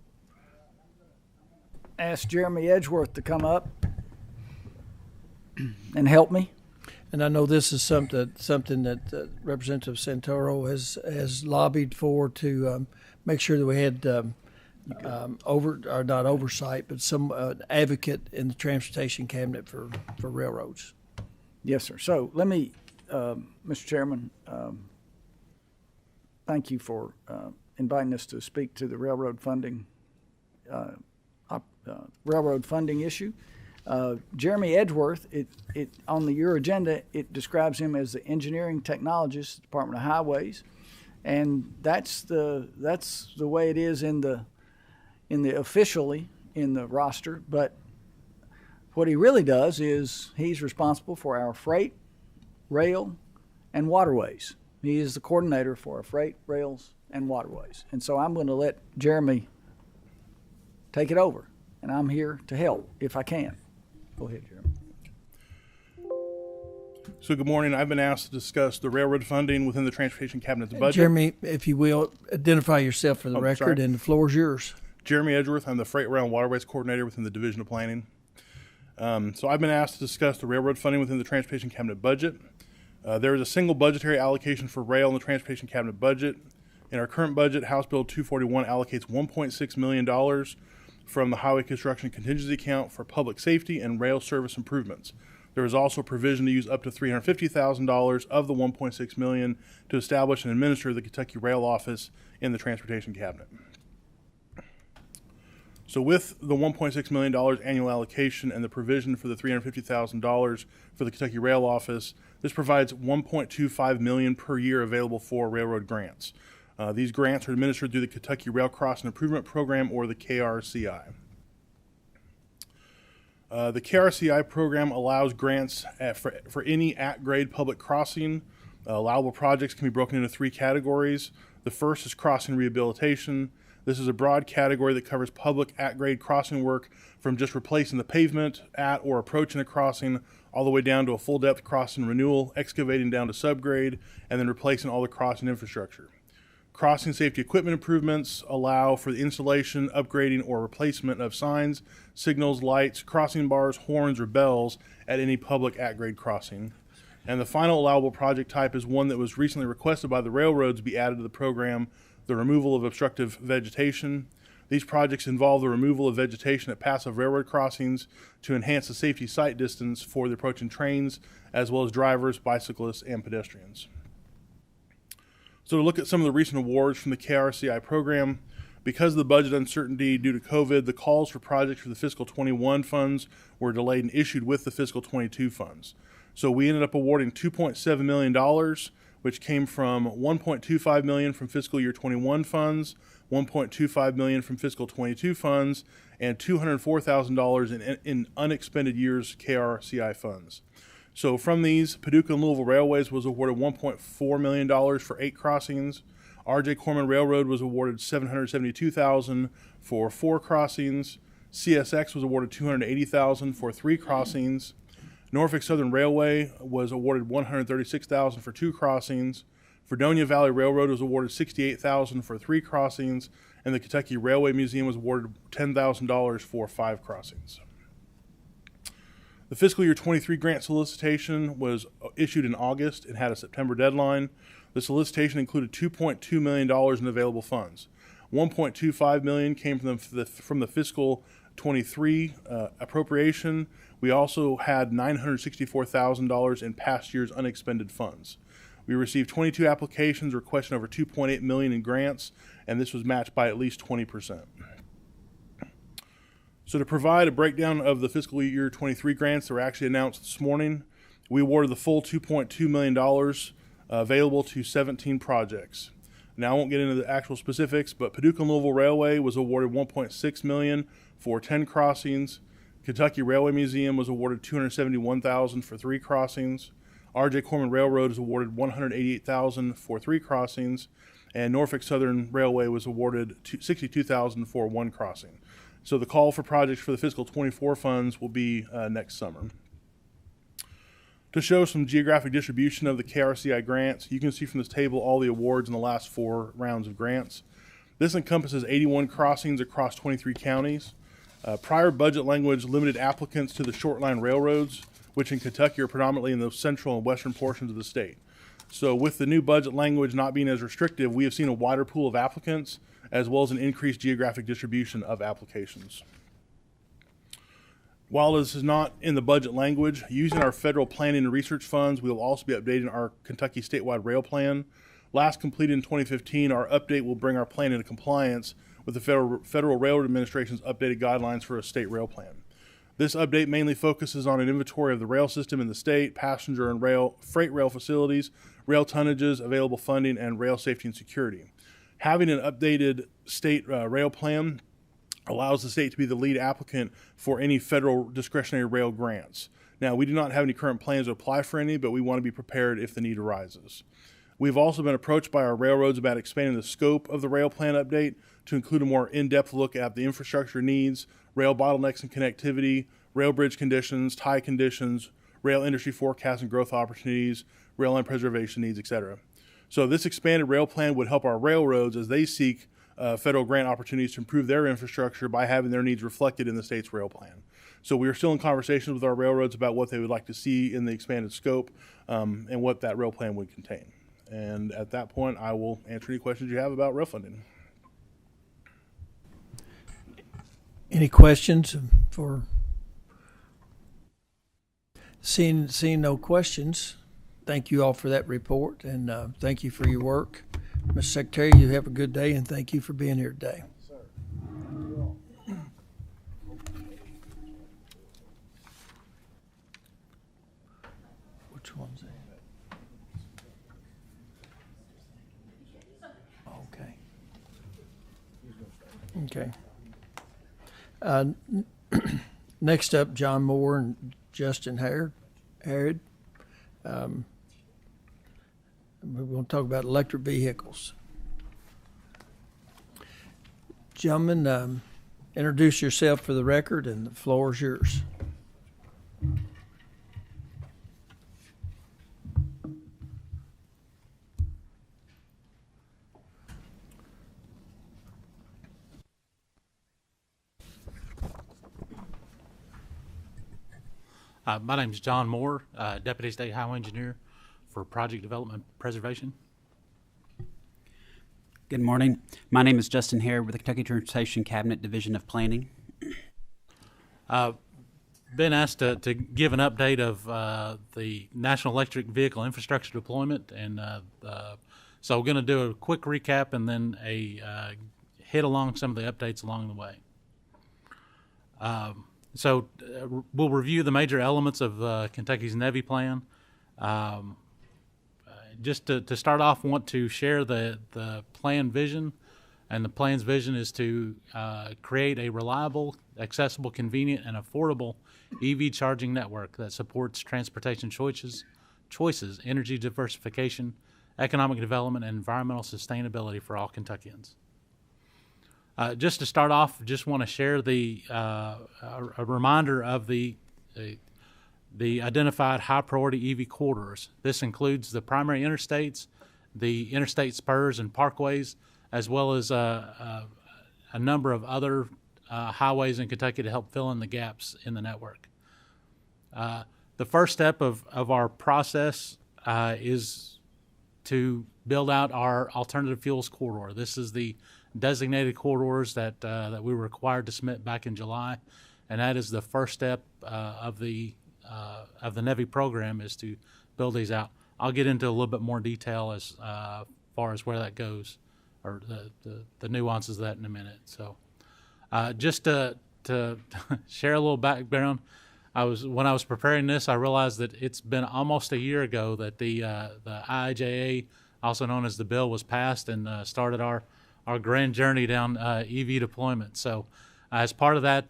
Ask Jeremy Edgeworth to come up and help me. And I know this is something that Representative Santoro has lobbied for to make sure that we had not oversight, but some advocate in the transportation cabinet for railroads. Yes, sir. So let me, Mr. Chairman, thank you for inviting us to speak to the railroad funding issue. Jeremy Edgeworth, it on your agenda, it describes him as the engineering technologist, Department of Highways, and that's the way it is in the officially in the roster. But what he really does is he's responsible for our freight, rail, and waterways. He is the coordinator for our freight, rails, and waterways. And so I'm going to let Jeremy take it over, and I'm here to help if I can. Go ahead, Jeremy. So good morning. I've been asked to discuss the railroad funding within the Transportation Cabinet's budget. Jeremy, if you will, identify yourself for the record, and the floor is yours. Jeremy Edgeworth. I'm the Freight, Rail, and Waterways Coordinator within the Division of Planning. So I've been asked to discuss the railroad funding within the Transportation Cabinet budget. There is a single budgetary allocation for rail in the Transportation Cabinet budget. In our current budget, House Bill 241 allocates $1.6 million from the Highway Construction Contingency Account for public safety and rail service improvements. There is also a provision to use up to $350,000 of the $1.6 million to establish and administer the Kentucky Rail Office in the Transportation Cabinet. So with the $1.6 million annual allocation and the provision for the $350,000 for the Kentucky Rail Office, this provides $1.25 million per year available for railroad grants. These grants are administered through the Kentucky Rail Crossing Improvement Program, or the KRCI. The KRCI program allows grants for any at-grade public crossing. Allowable projects can be broken into 3 categories. The first is crossing rehabilitation. This is a broad category that covers public at-grade crossing work from just replacing the pavement at or approaching a crossing all the way down to a full-depth crossing renewal, excavating down to subgrade, and then replacing all the crossing infrastructure. Crossing safety equipment improvements allow for the installation, upgrading, or replacement of signs, signals, lights, crossing bars, horns, or bells at any public at-grade crossing. And the final allowable project type is one that was recently requested by the railroads be added to the program: the removal of obstructive vegetation. These projects involve the removal of vegetation at passive railroad crossings to enhance the safety sight distance for the approaching trains, as well as drivers, bicyclists, and pedestrians. So to look at some of the recent awards from the KRCI program, because of the budget uncertainty due to COVID, the calls for projects for the fiscal 21 funds were delayed and issued with the fiscal 22 funds. So we ended up awarding $2.7 million, which came from $1.25 million from fiscal year 21 funds, $1.25 million from fiscal 22 funds, and $204,000 in unexpended years KRCI funds. So from these, Paducah and Louisville Railways was awarded $1.4 million for 8 crossings. R.J. Corman Railroad was awarded $772,000 for 4 crossings. CSX was awarded $280,000 for 3 crossings. Norfolk Southern Railway was awarded $136,000 for 2 crossings. Fredonia Valley Railroad was awarded $68,000 for 3 crossings, and the Kentucky Railway Museum was awarded $10,000 for 5 crossings. The fiscal year 23 grant solicitation was issued in August and had a September deadline. The solicitation included $2.2 million in available funds. $1.25 million came from the fiscal 23 appropriation. We also had $964,000 in past year's unexpended funds. We received 22 applications requesting over $2.8 million in grants, and this was matched by at least 20%. So to provide a breakdown of the fiscal year 23 grants that were actually announced this morning, we awarded the full $2.2 million available to 17 projects. Now I won't get into the actual specifics, but Paducah and Louisville Railway was awarded $1.6 million for 10 crossings. Kentucky Railway Museum was awarded $271,000 for 3 crossings. R.J. Corman Railroad was awarded $188,000 for 3 crossings, and Norfolk Southern Railway was awarded $62,000 for 1 crossing. So the call for projects for the fiscal 24 funds will be next summer. To show some geographic distribution of the KRCI grants, you can see from this table all the awards in the last 4 rounds of grants. This encompasses 81 crossings across 23 counties. Prior budget language limited applicants to the short line railroads, which in Kentucky are predominantly in the central and western portions of the state. So with the new budget language not being as restrictive, we have seen a wider pool of applicants, as well as an increased geographic distribution of applications. While this is not in the budget language, using our federal planning and research funds, we will also be updating our Kentucky statewide rail plan. Last completed in 2015, our update will bring our plan into compliance with the Federal Railroad Administration's updated guidelines for a state rail plan. This update mainly focuses on an inventory of the rail system in the state, passenger and freight rail facilities, rail tonnages, available funding, and rail safety and security. Having an updated state rail plan allows the state to be the lead applicant for any federal discretionary rail grants. Now, we do not have any current plans to apply for any, but we want to be prepared if the need arises. We've also been approached by our railroads about expanding the scope of the rail plan update to include a more in-depth look at the infrastructure needs, rail bottlenecks and connectivity, rail bridge conditions, tie conditions, rail industry forecasts and growth opportunities, rail line preservation needs, etc. So this expanded rail plan would help our railroads as they seek federal grant opportunities to improve their infrastructure by having their needs reflected in the state's rail plan. So we are still in conversations with our railroads about what they would like to see in the expanded scope and what that rail plan would contain. And at that point, I will answer any questions you have about rail funding. Any questions for? Seeing no questions, thank you all for that report, and thank you for your work. Mr. Secretary, you have a good day, and thank you for being here today. Which one's that? Okay. Okay. Next up, John Moore and Justin Harrod. We're going to talk about electric vehicles. Gentlemen, introduce yourself for the record, and the floor is yours. My name is John Moore, Deputy State Highway Engineer for Project Development Preservation. Good morning. My name is Justin Hare with the Kentucky Transportation Cabinet Division of Planning. Been asked to give an update of the National Electric Vehicle Infrastructure Deployment, and so we're going to do a quick recap and then hit along some of the updates along the way. So we'll review the major elements of Kentucky's Navi plan. Just to start off, want to share the plan vision, and the plan's vision is to create a reliable, accessible, convenient, and affordable EV charging network that supports transportation choices, energy diversification, economic development, and environmental sustainability for all Kentuckians. Just to start off, just want to share a reminder of the identified high priority EV corridors. This includes the primary interstates, the interstate spurs and parkways, as well as a number of other highways in Kentucky to help fill in the gaps in the network. The first step of our process is to build out our alternative fuels corridor. This is the designated corridors that we were required to submit back in July, and that is the first step of the Navi program, is to build these out. I'll get into a little bit more detail as far as where that goes, or the nuances of that in a minute. So just to share a little background, when I was preparing this, I realized that it's been almost a year ago that the IIJA, also known as the bill, was passed and started our grand journey down EV deployment. So as part of that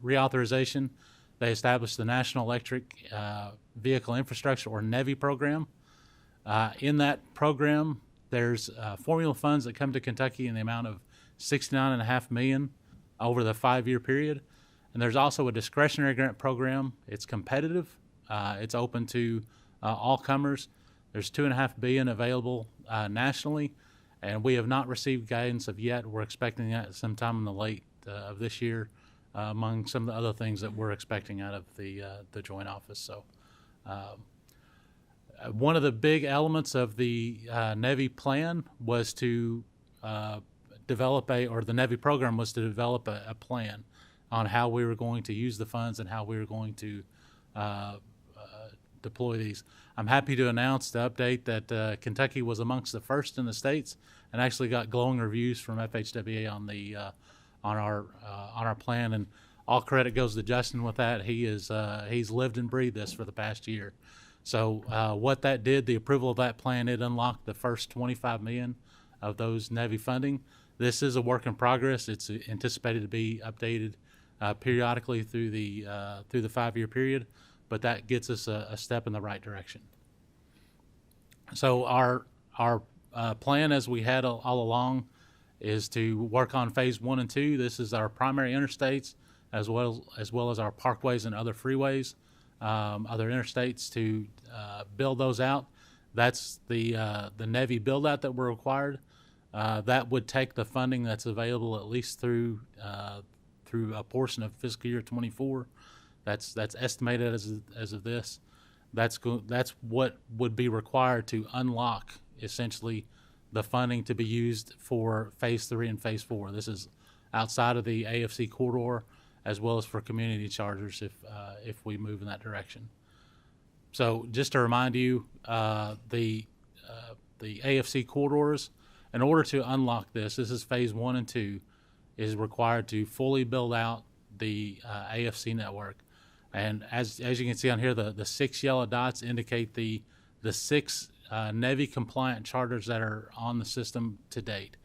reauthorization, they established the National Electric Vehicle Infrastructure, or Navi program. In that program, there's formula funds that come to Kentucky in the amount of $69.5 million over the 5-year period. And there's also a discretionary grant program. It's competitive. It's open to all comers. There's $2.5 billion available nationally, and we have not received guidance of yet. We're expecting that sometime in the late of this year, among some of the other things that we're expecting out of the joint office. So one of the big elements of the Navi plan was to the Navi program was to develop a plan on how we were going to use the funds and how we were going to deploy these. I'm happy to announce the update that Kentucky was amongst the first in the states, and actually got glowing reviews from FHWA on our plan. And all credit goes to Justin with that. He's lived and breathed this for the past year. So what that did, the approval of that plan, it unlocked the first $25 million of those Navi funding. This is a work in progress. It's anticipated to be updated periodically through the 5-year period, but that gets us a step in the right direction. So our plan, as we had all along, is to work on phase 1 and 2. This is our primary interstates, as well as our parkways and other freeways, other interstates, to build those out. That's the Navi build out that we're required. That would take the funding that's available at least through a portion of fiscal year 24. That's estimated as of this. That's what would be required to unlock essentially the funding to be used for phase 3 and phase 4. This is outside of the AFC corridor, as well as for community chargers if we move in that direction. So just to remind you, the the AFC corridors. In order to unlock this is phase 1 and 2, is required to fully build out the AFC network. And as you can see on here, the 6 yellow dots indicate the 6 Navi compliant charters that are on the system to date.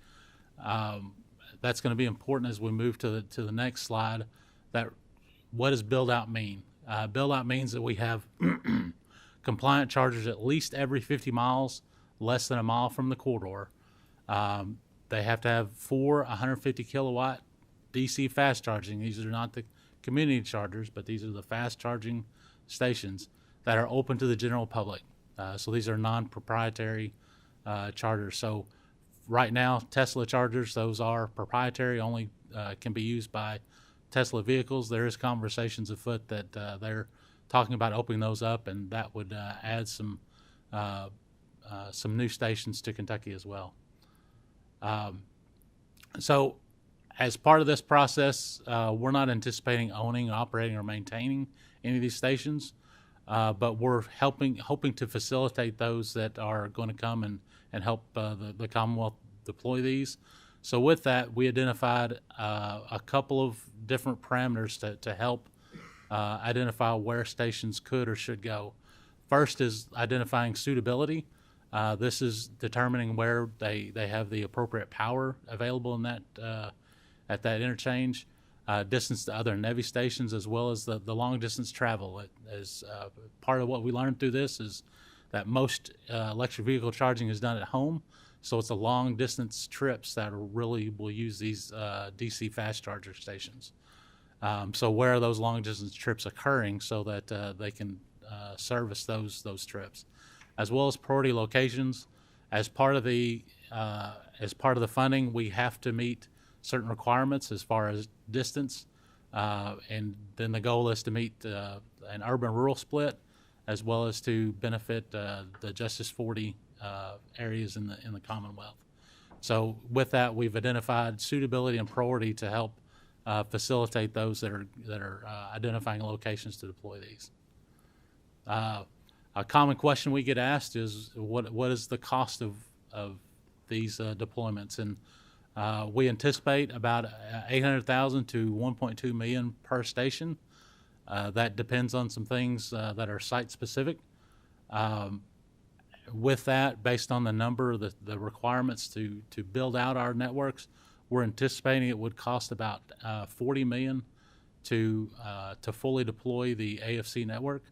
That's going to be important as we move to the next slide. That what does build out mean? Build out means that we have compliant chargers at least every 50 miles, less than a mile from the corridor. They have to have 4 150 kilowatt DC fast charging. These are not the community chargers, but these are the fast charging stations that are open to the general public. So these are non-proprietary chargers. So right now, Tesla chargers, those are proprietary, only can be used by Tesla vehicles. There is conversations afoot that they're talking about opening those up, and that would add some new stations to Kentucky as well. So as part of this process, we're not anticipating owning, operating, or maintaining any of these stations, but we're hoping to facilitate those that are going to come and help the Commonwealth deploy these. So with that, we identified a couple of different parameters to help identify where stations could or should go. First is identifying suitability. This is determining where they have the appropriate power available in that at that interchange, distance to other Navi stations, as well as the long distance travel. As part of what we learned through this is that most electric vehicle charging is done at home, so it's a long distance trips that really will use these DC fast charger stations. So where are those long distance trips occurring so that they can service those trips, as well as priority locations. As part of the funding, we have to meet certain requirements as far as distance, and then the goal is to meet an urban-rural split, as well as to benefit the Justice 40 areas in the Commonwealth. So with that, we've identified suitability and priority to help facilitate those that are identifying locations to deploy these. A common question we get asked is what is the cost of these deployments, and we anticipate about $800,000 to $1.2 million per station. That depends on some things that are site specific. With that, based on the number, the requirements to build out our networks, we're anticipating it would cost about $40 million to fully deploy the AFC network.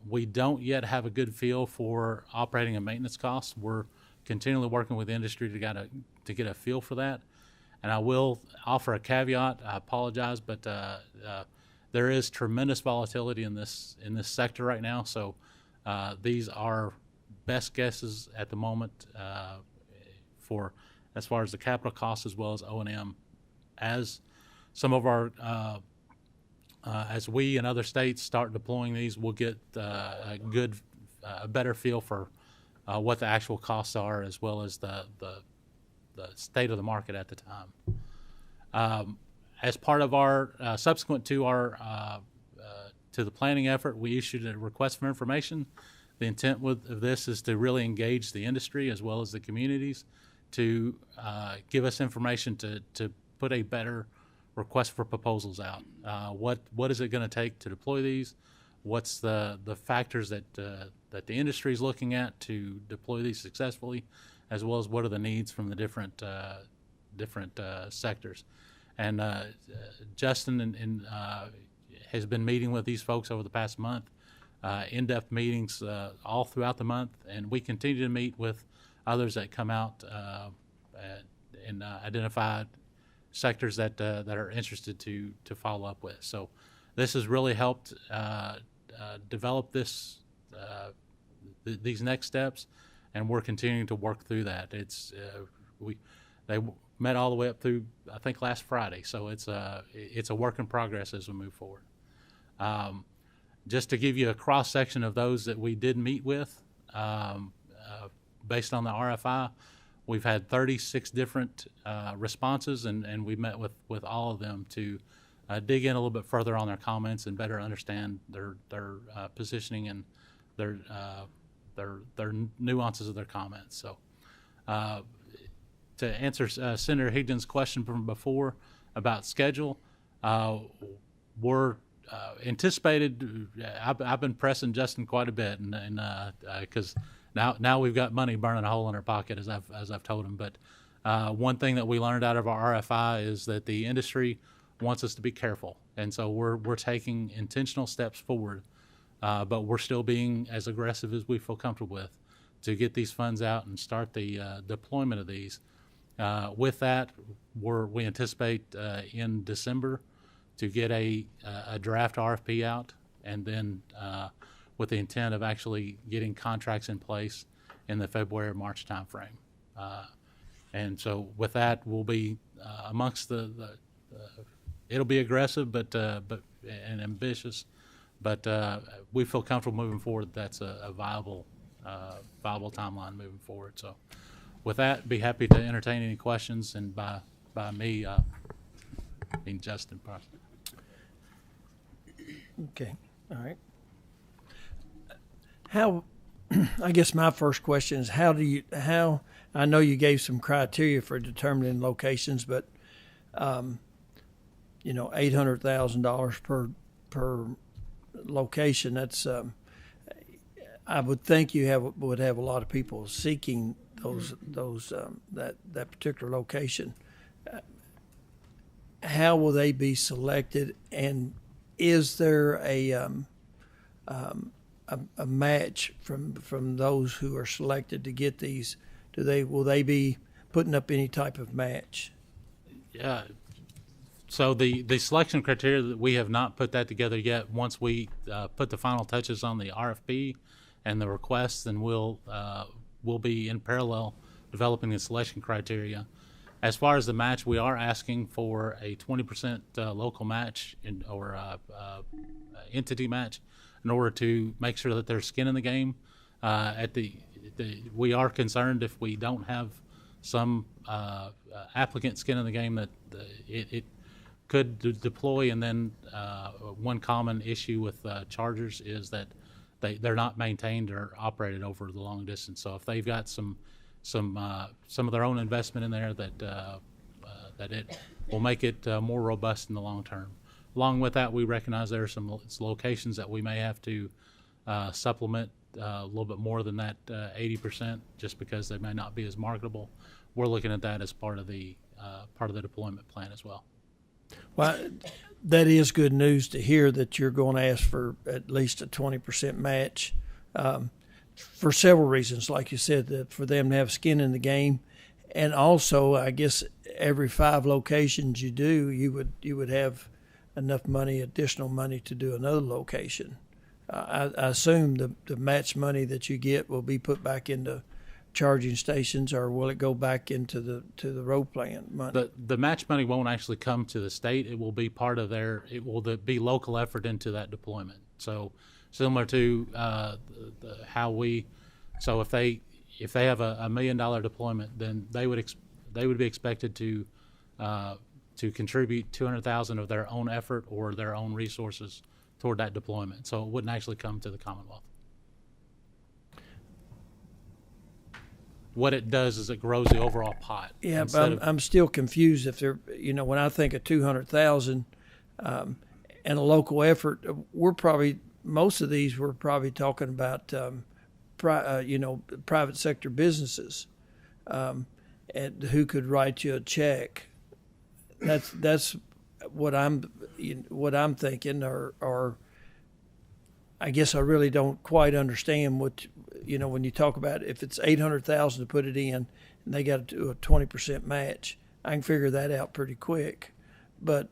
We don't yet have a good feel for operating and maintenance costs. We're continually working with the industry to get a feel for that. And I will offer a caveat. I apologize, but there is tremendous volatility in this sector right now. So these are best guesses at the moment for as far as the capital costs as well as O&M. As some of our as we and other states start deploying these, we'll get a better feel for what the actual costs are, as well as the state of the market at the time. As part of our subsequent to our to the planning effort, we issued a request for information. The intent of this is to really engage the industry as well as the communities to give us information to put a better request for proposals out. What is it going to take to deploy these? What's the factors that the industry is looking at to deploy these successfully, as well as what are the needs from the different sectors. And Justin has been meeting with these folks over the past month, in-depth meetings all throughout the month, and we continue to meet with others that come out and identify sectors that are interested to follow up with. So this has really helped develop these next steps, and we're continuing to work through that. They met all the way up through, I think, last Friday, so it's a work in progress as we move forward. Just to give you a cross section of those that we did meet with, based on the RFI, we've had 36 different responses, and we met with all of them to dig in a little bit further on their comments and better understand their positioning and their their nuances of their comments. So, to answer Senator Higdon's question from before about schedule, we're anticipated. I've been pressing Justin quite a bit, and because now we've got money burning a hole in our pocket, as I've told him. But one thing that we learned out of our RFI is that the industry wants us to be careful, and so we're taking intentional steps forward, but we're still being as aggressive as we feel comfortable with to get these funds out and start the deployment of these. With that, we anticipate in December to get a draft RFP out, and then with the intent of actually getting contracts in place in the February or March timeframe. And so with that, we'll be amongst it'll be aggressive, but and ambitious, but we feel comfortable moving forward. That's a viable timeline moving forward. So with that, be happy to entertain any questions, and by me being Justin. Okay, all right. How, I guess my first question is how I know you gave some criteria for determining locations, but $800,000 per location, that's I would think you would have a lot of people seeking that particular location. How will they be selected, and is there a match from those who are selected to get these? Will they be putting up any type of match? Yeah. So the selection criteria, that we have not put that together yet. Once we put the final touches on the RFP and the requests, then we'll be in parallel developing the selection criteria. As far as the match, we are asking for a 20% local match or entity match in order to make sure that there's skin in the game. We are concerned if we don't have some applicant skin in the game that it could deploy, and then one common issue with chargers is that they're not maintained or operated over the long distance. So if they've got some of their own investment in there, that it will make it more robust in the long term. Along with that, we recognize there are some locations that we may have to supplement a little bit more than that 80%, just because they may not be as marketable. We're looking at that as part of the deployment plan as well. Well, that is good news to hear that you're going to ask for at least a 20% match. For several reasons, like you said, that for them to have skin in the game, and also, I guess every 5 locations you do, you would have enough additional money to do another location. I assume the match money that you get will be put back into charging stations, or will it go back into the road plan money? The match money won't actually come to the state. It will be part of it will be local effort into that deployment. So similar to so if they have a $1 million deployment, then they would be expected to contribute $200,000 of their own effort or their own resources toward that deployment. So it wouldn't actually come to the Commonwealth. What it does is it grows the overall pot. Yeah, but I'm still confused if they're, when I think of 200,000 and a local effort, most of these we're probably talking about, private sector businesses, and who could write you a check. That's what I'm thinking, or I guess I really don't quite understand what, when you talk about if it's 800,000 to put it in and they got to do a 20% match, I can figure that out pretty quick. But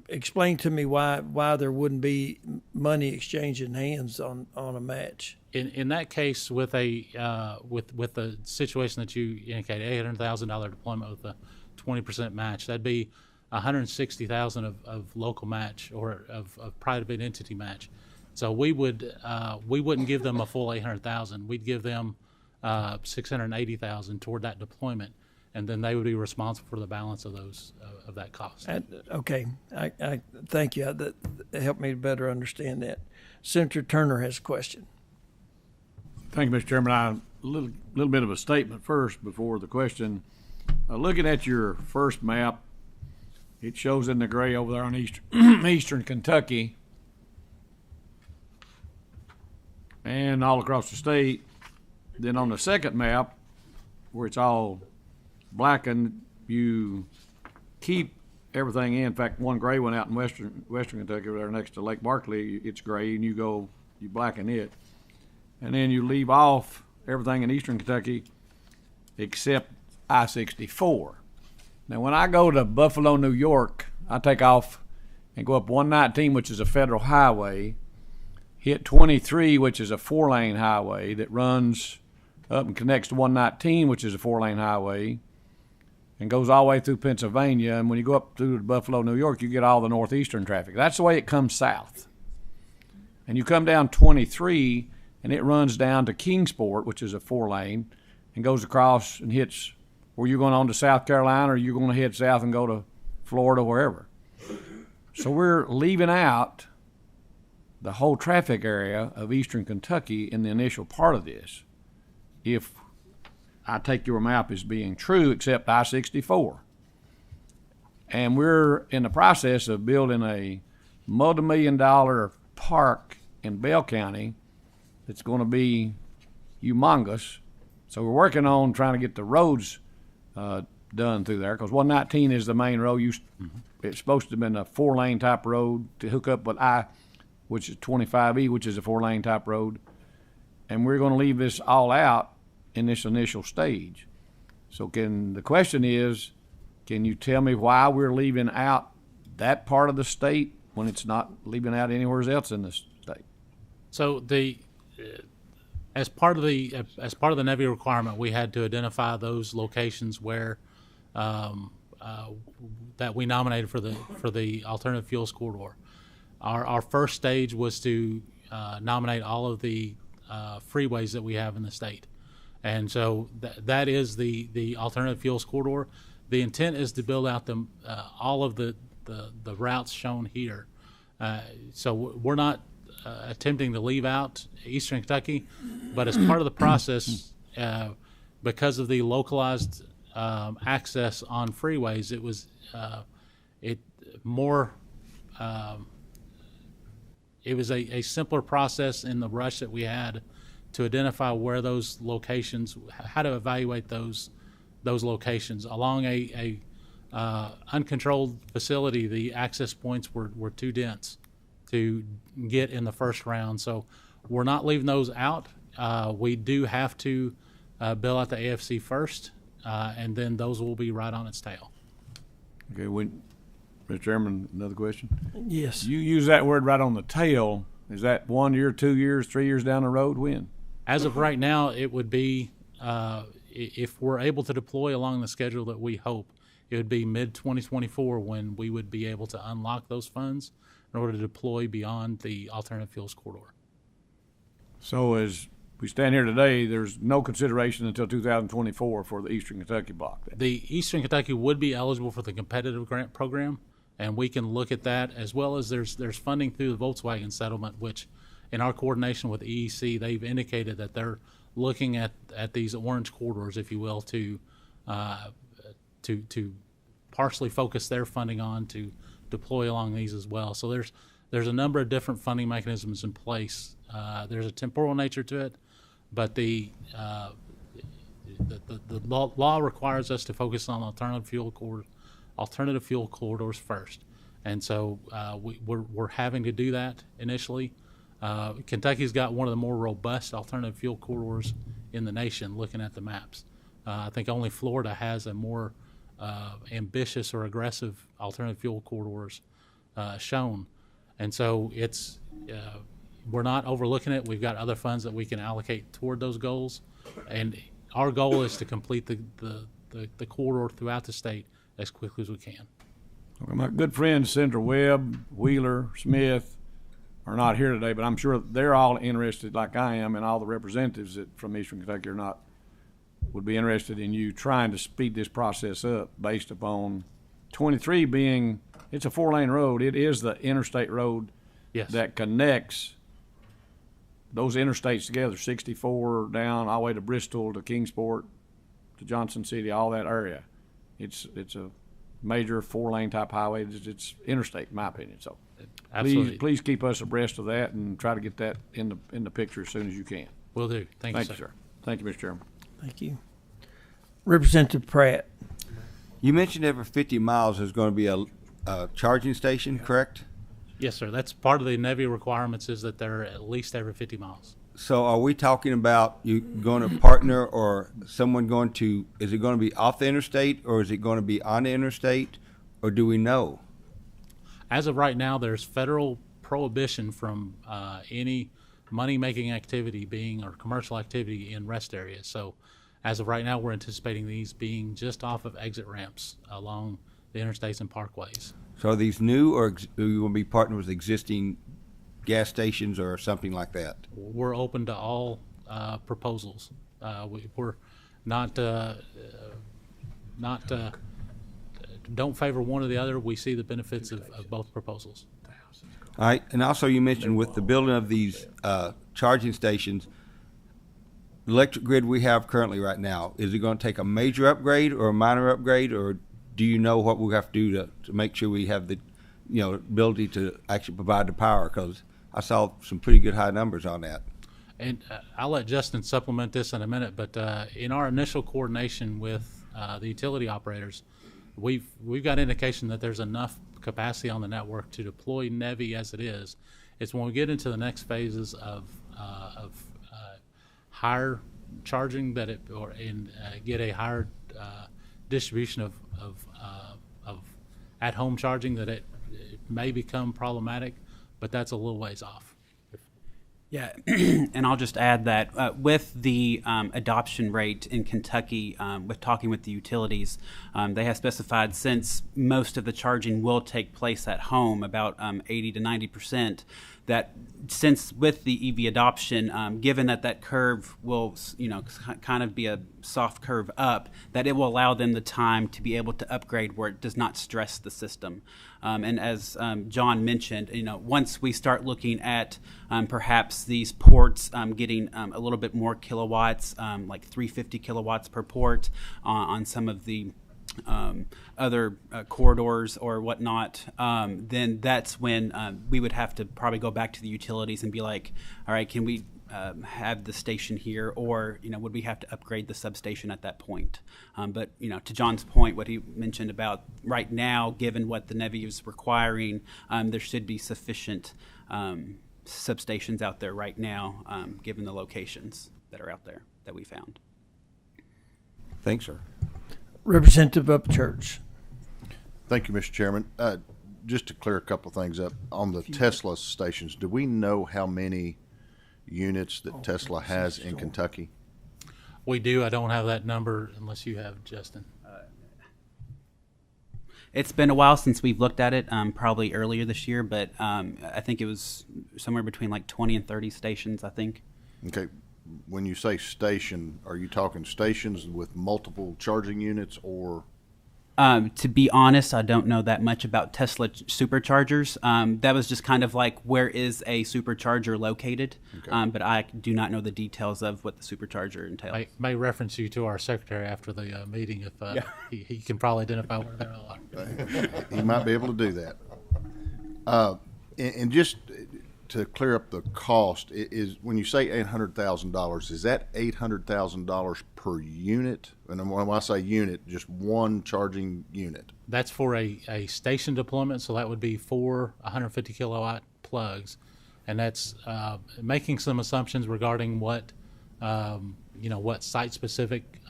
explain to me why there wouldn't be money exchanging hands on a match. In that case, with the situation that you indicated, $800,000 deployment with a 20% match, that'd be $160,000 of local match or of private entity match. So we wouldn't give them a full $800,000. We'd give them $680,000 toward that deployment, and then they would be responsible for the balance of that cost. Okay, I thank you. That helped me better understand that. Senator Turner has a question. Thank you, Mr. Chairman. A little bit of a statement first before the question. Looking at your first map, it shows in the gray over there on eastern Kentucky and all across the state. Then on the second map, where it's all blackened, you keep everything in. In fact, one gray one out in western Kentucky over there next to Lake Barkley, it's gray, and you blacken it. And then you leave off everything in eastern Kentucky except I-64. Now, when I go to Buffalo, New York, I take off and go up 119, which is a federal highway, hit 23, which is a 4-lane highway that runs up and connects to 119, which is a 4-lane highway, and goes all the way through Pennsylvania. And when you go up through Buffalo, New York, you get all the northeastern traffic. That's the way it comes south. And you come down 23, and it runs down to Kingsport, which is a 4-lane, and goes across and hits where you're going on to South Carolina, or you're going to head south and go to Florida, wherever. So we're leaving out the whole traffic area of eastern Kentucky in the initial part of this, if I take your map as being true, except I-64. And we're in the process of building a multi-million-dollar park in Bell County that's going to be humongous. So we're working on trying to get the roads done through there, because 119 is the main road. It's supposed to have been a 4-lane type road to hook up with which is 25E, which is a 4-lane type road. And we're going to leave this all out in this initial stage. So the question is, can you tell me why we're leaving out that part of the state when it's not leaving out anywhere else in the state? So as part of the Navi requirement, we had to identify those locations where that we nominated for the alternative fuels corridor. Our first stage was to nominate all of the freeways that we have in the state, and so that is the alternative fuels corridor. The intent is to build out all of the routes shown here. So we're not attempting to leave out eastern Kentucky, but as part of the process, because of the localized access on freeways, it was a simpler process in the rush that we had to identify where those locations, how to evaluate those locations. Along a uncontrolled facility, the access points were too dense to get in the first round. So we're not leaving those out. We do have to bill out the AFC first, and then those will be right on its tail. Okay, Mr. Chairman, another question? Yes. You use that word right on the tail. Is that 1 year, 2 years, 3 years down the road? When? As of right now, it would be, if we're able to deploy along the schedule that we hope, it would be mid-2024 when we would be able to unlock those funds in order to deploy beyond the alternative fuels corridor. So as we stand here today, there's no consideration until 2024 for the Eastern Kentucky block then? The Eastern Kentucky would be eligible for the competitive grant program, and we can look at that, as well as there's funding through the Volkswagen settlement, which in our coordination with EEC, they've indicated that they're looking at these orange corridors, if you will, to partially focus their funding on to deploy along these as well. So there's a number of different funding mechanisms in place. There's a temporal nature to it, but the law requires us to focus on alternative fuel corridors first, and so we're having to do that initially. Kentucky's got one of the more robust alternative fuel corridors in the nation. Looking at the maps, I think only Florida has a more ambitious or aggressive alternative fuel corridors shown, and so we're not overlooking it. We've got other funds that we can allocate toward those goals, and our goal is to complete the corridor throughout the state as quickly as we can. Okay, my good friends Senator Webb, Wheeler, Smith are not here today, but I'm sure they're all interested, like I am, and all the representatives from Eastern Kentucky would be interested in you trying to speed this process up based upon 23 being, it's a 4-lane road. It is the interstate road yes. that connects those interstates together, 64 down all the way to Bristol, to Kingsport, to Johnson City, all that area. It's a major 4-lane type highway. It's interstate, in my opinion. So Absolutely. please keep us abreast of that and try to get that in the picture as soon as you can. Will do. Thank you, Thank you, sir. sir. Thank you, Mr. Chairman. Thank you. Representative Pratt. You mentioned every 50 miles there's going to be a charging station, correct? Yes, sir. That's part of the Navi requirements is that they're at least every 50 miles. So are we talking about you going to partner or someone going to, is it going to be off the interstate or is it going to be on the interstate, or do we know? As of right now, there's federal prohibition from any money-making activity being or commercial activity in rest areas. So as of right now, we're anticipating these being just off of exit ramps along the interstates and parkways. So are these new, or are you going to be partnering with existing gas stations or something like that? We're open to all proposals. We're not don't favor one or the other. We see the benefits of both proposals. All right, and also you mentioned with the building of these charging stations, the electric grid we have currently right now, is it going to take a major upgrade or a minor upgrade, or do you know what we have to do to make sure we have the ability to actually provide the power? Because I saw some pretty good high numbers on that. And I'll let Justin supplement this in a minute, but in our initial coordination with the utility operators, we've got indication that there's enough capacity on the network to deploy Navi as it is. It's when we get into the next phases of higher charging that get a higher distribution of at-home charging that it may become problematic, but that's a little ways off. Yeah, and I'll just add that with the adoption rate in Kentucky, with talking with the utilities, they have specified since most of the charging will take place at home, about 80 to 90%, that since with the EV adoption, given that curve will, kind of be a soft curve up, that it will allow them the time to be able to upgrade where it does not stress the system. And as John mentioned, once we start looking at perhaps these ports getting a little bit more kilowatts, like 350 kilowatts per port on some of the other corridors or whatnot, then that's when we would have to probably go back to the utilities and be like, all right, can we have the station here, or would we have to upgrade the substation at that point? But to John's point, what he mentioned about right now, given what the Navi is requiring, there should be sufficient substations out there right now, given the locations that are out there that we found. Thanks, sir. Representative Upchurch. Thank you, Mr. Chairman. Just to clear a couple things up, on the Tesla stations, do we know how many units that Tesla has in Kentucky? We do. I don't have that number unless you have, Justin. It's been a while since we've looked at it, probably earlier this year, but I think it was somewhere between like 20 and 30 stations, I think. Okay. When you say station, are you talking stations with multiple charging units, or? To be honest, I don't know that much about Tesla superchargers. That was just kind of like, where is a supercharger located? Okay. But I do not know the details of what the supercharger entails. I may reference you to our secretary after the meeting if he can probably identify where they're at. He might be able to do that. And just to clear up the cost, is when you say $800,000, is that $800,000 per unit? And when I say unit, just one charging unit? That's for a station deployment, so that would be 4 150 kilowatt plugs, and that's making some assumptions regarding what what site specific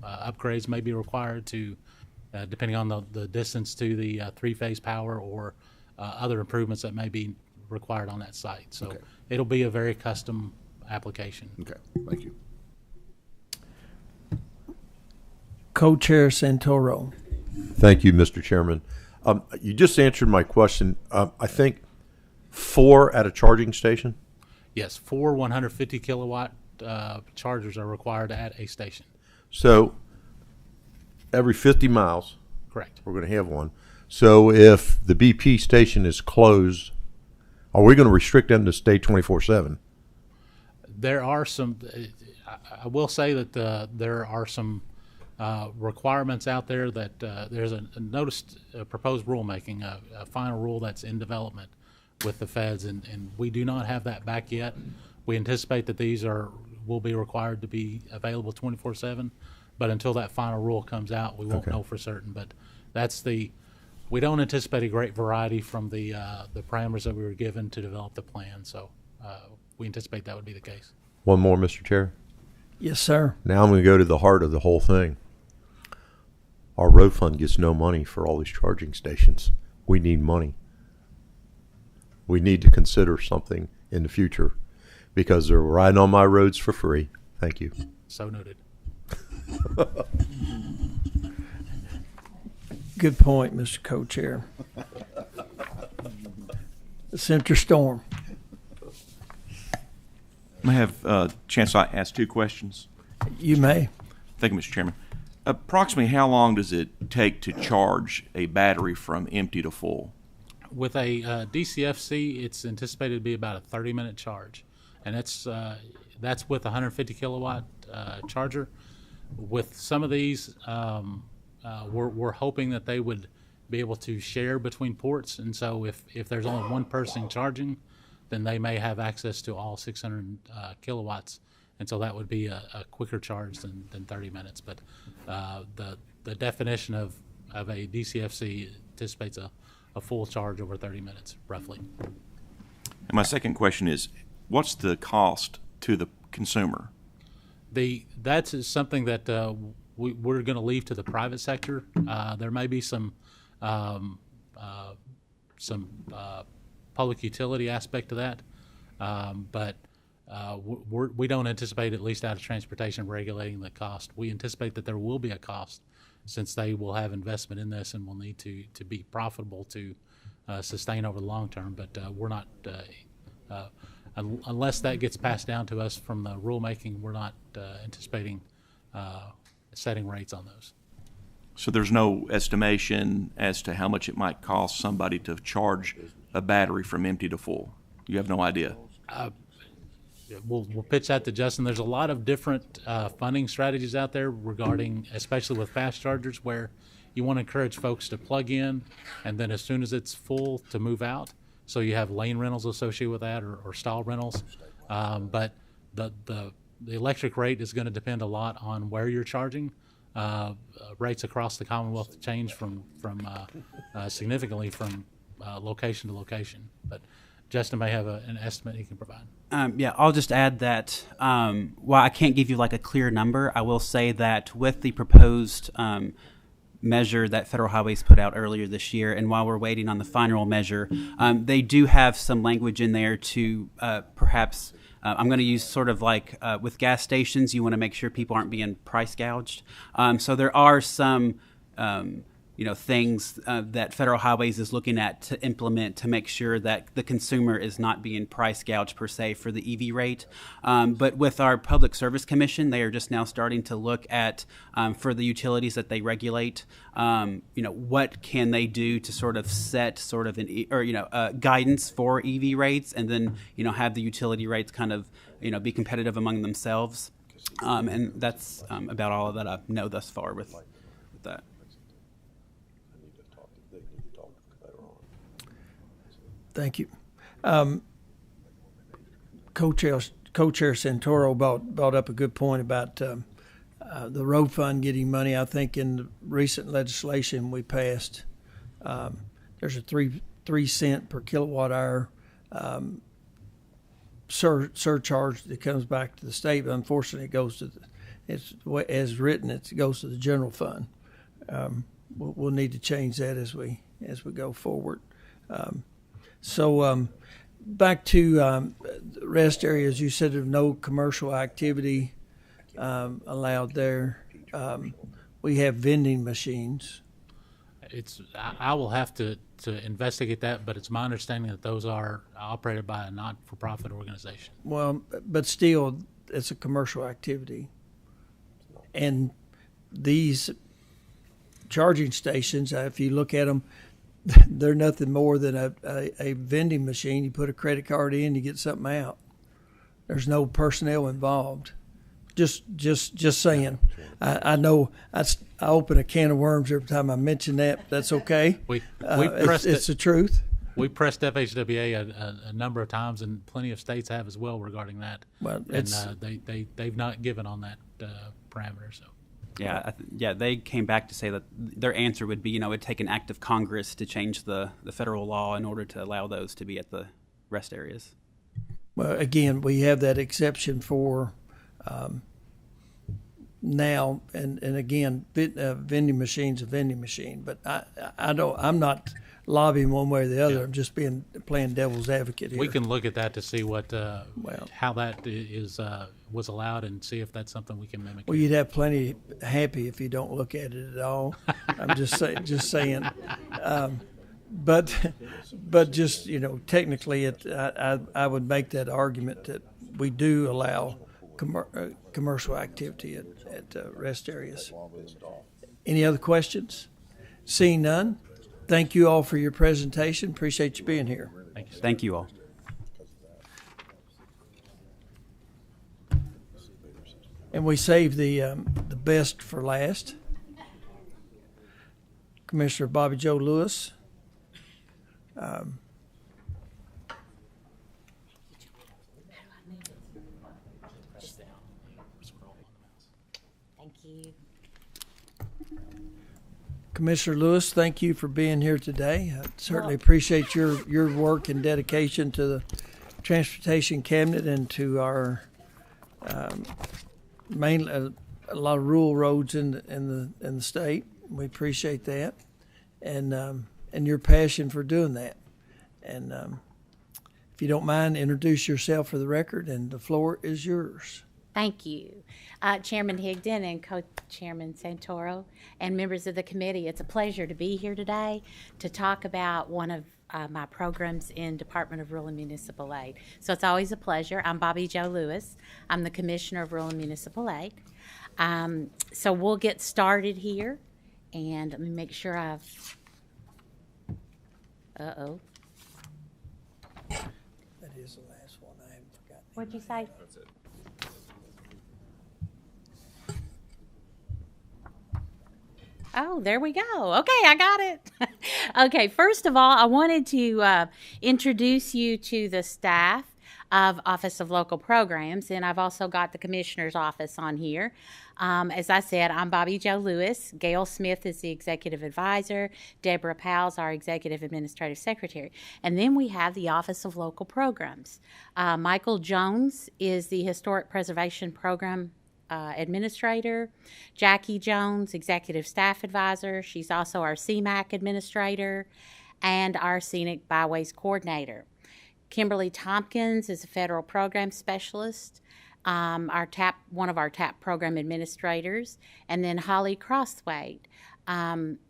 upgrades may be required to, depending on the distance to the 3-phase power or other improvements that may be required on that site. So okay. It'll be a very custom application. Okay, thank you. Co-Chair Santoro. Thank you, Mr. Chairman. You just answered my question. I think 4 at a charging station? Yes, 4 150 kilowatt chargers are required at a station. So every 50 miles, correct, we're going to have one. So if the BP station is closed, are we going to restrict them to stay 24/7, there are some. I will say that there are some requirements out there that there's a noticed proposed rulemaking, a final rule that's in development with the feds, and we do not have that back yet. We anticipate that these will be required to be available 24/7, but until that final rule comes out, we won't know for certain. But we don't anticipate a great variety from the parameters that we were given to develop the plan. So we anticipate that would be the case. One more, Mr. Chair. Yes, sir. Now I'm going to go to the heart of the whole thing. Our road fund gets no money for all these charging stations. We need money. We need to consider something in the future because they're riding on my roads for free. Thank you. So noted. Good point, Mr. Co-Chair. Senator Storm. May I have a chance to ask two questions? You may. Thank you, Mr. Chairman. Approximately how long does it take to charge a battery from empty to full? With a DCFC, it's anticipated to be about a 30-minute charge, and that's with a 150 kilowatt charger. With some of these, we're hoping that they would be able to share between ports, and so if there's only one person charging, then they may have access to all 600 kilowatts, and so that would be a quicker charge than 30 minutes. But the definition of a DCFC anticipates a full charge over 30 minutes, roughly. And my second question is, what's the cost to the consumer? That's something that we're going to leave to the private sector. There may be some public utility aspect to that, but we don't anticipate, at least out of transportation, regulating the cost. We anticipate that there will be a cost since they will have investment in this and will need to be profitable to sustain over the long term. But we're not, unless that gets passed down to us from the rulemaking, we're not anticipating setting rates on those. So there's no estimation as to how much it might cost somebody to charge a battery from empty to full? You have no idea? We'll pitch that to Justin. There's a lot of different funding strategies out there regarding, especially with fast chargers, where you want to encourage folks to plug in and then as soon as it's full to move out. So you have lane rentals associated with that or stall rentals. But the electric rate is going to depend a lot on where you're charging. Rates across the Commonwealth change from significantly from location to location. But Justin may have an estimate he can provide. Yeah, I'll just add that while I can't give you like a clear number, I will say that with the proposed measure that Federal Highways put out earlier this year, and while we're waiting on the final measure, they do have some language in there to perhaps, I'm going to use sort of like with gas stations, you want to make sure people aren't being price gouged. So there are some things that Federal Highways is looking at to implement to make sure that the consumer is not being price gouged per se for the EV rate. But with our Public Service Commission, they are just now starting to look at for the utilities that they regulate, what can they do to sort of set sort of guidance for EV rates, and then have the utility rates kind of be competitive among themselves. And that's about all that I know thus far with that. Thank you. Co-Chair Santoro brought up a good point about the road fund getting money. I think in the recent legislation we passed, there's a 3 cent per kilowatt hour surcharge that comes back to the state, but unfortunately it goes to as written, it goes to the general fund. We'll need to change that as we go forward. So back to the rest areas, you said there's no commercial activity allowed there. We have vending machines. I will have to investigate that, but it's my understanding that those are operated by a not-for-profit organization. Well, but still, it's a commercial activity. And these charging stations, if you look at them, they're nothing more than a vending machine. You put a credit card in, you get something out. There's no personnel involved. Just saying. I know I open a can of worms every time I mention that. That's okay. We pressed it's the truth. We pressed FHWA a number of times, and plenty of states have as well regarding that. Well, and they've not given on that parameter. So. Yeah, they came back to say that their answer would be, it'd take an act of Congress to change the federal law in order to allow those to be at the rest areas. Well, again, we have that exception for now, and again, vending machine's a vending machine. But I'm not lobbying one way or the other. I'm just playing devil's advocate here. We can look at that to see what how that was allowed and see if that's something we can mimic. Well, you'd have plenty happy if you don't look at it at all. I'm just saying. But just technically, I would make that argument that we do allow commercial activity at rest areas. Any other questions? Seeing none, thank you all for your presentation. Appreciate you being here. Thank you all. And we save the best for last. Commissioner Bobby Joe Lewis. Thank you. Commissioner Lewis, thank you for being here today. I certainly appreciate your work and dedication to the Transportation Cabinet and to our a lot of rural roads in the state. We appreciate that, and your passion for doing that. And if you don't mind, introduce yourself for the record, and the floor is yours. Thank you. Chairman Higdon and Co-Chairman Santoro and members of the committee, it's a pleasure to be here today to talk about one of my programs in Department of Rural and Municipal Aid. So it's always a pleasure. I'm Bobby Joe Lewis. I'm the Commissioner of Rural and Municipal Aid. So we'll get started here, and let me make sure I've... Uh-oh. That is the last one. I haven't forgotten. What'd you say? That's it. Oh, there we go. Okay, I got it. Okay, first of all, I wanted to introduce you to the staff of Office of Local Programs, and I've also got the Commissioner's Office on here. As I said, I'm Bobby Joe Lewis. Gail Smith is the Executive Advisor. Deborah Powell's our Executive Administrative Secretary. And then we have the Office of Local Programs. Michael Jones is the Historic Preservation Program Administrator. Jackie Jones, Executive Staff Advisor. She's also our CMAC Administrator and our Scenic Byways Coordinator. Kimberly Tompkins is a Federal Program Specialist, one of our TAP Program Administrators, and then Holly Crosswaite.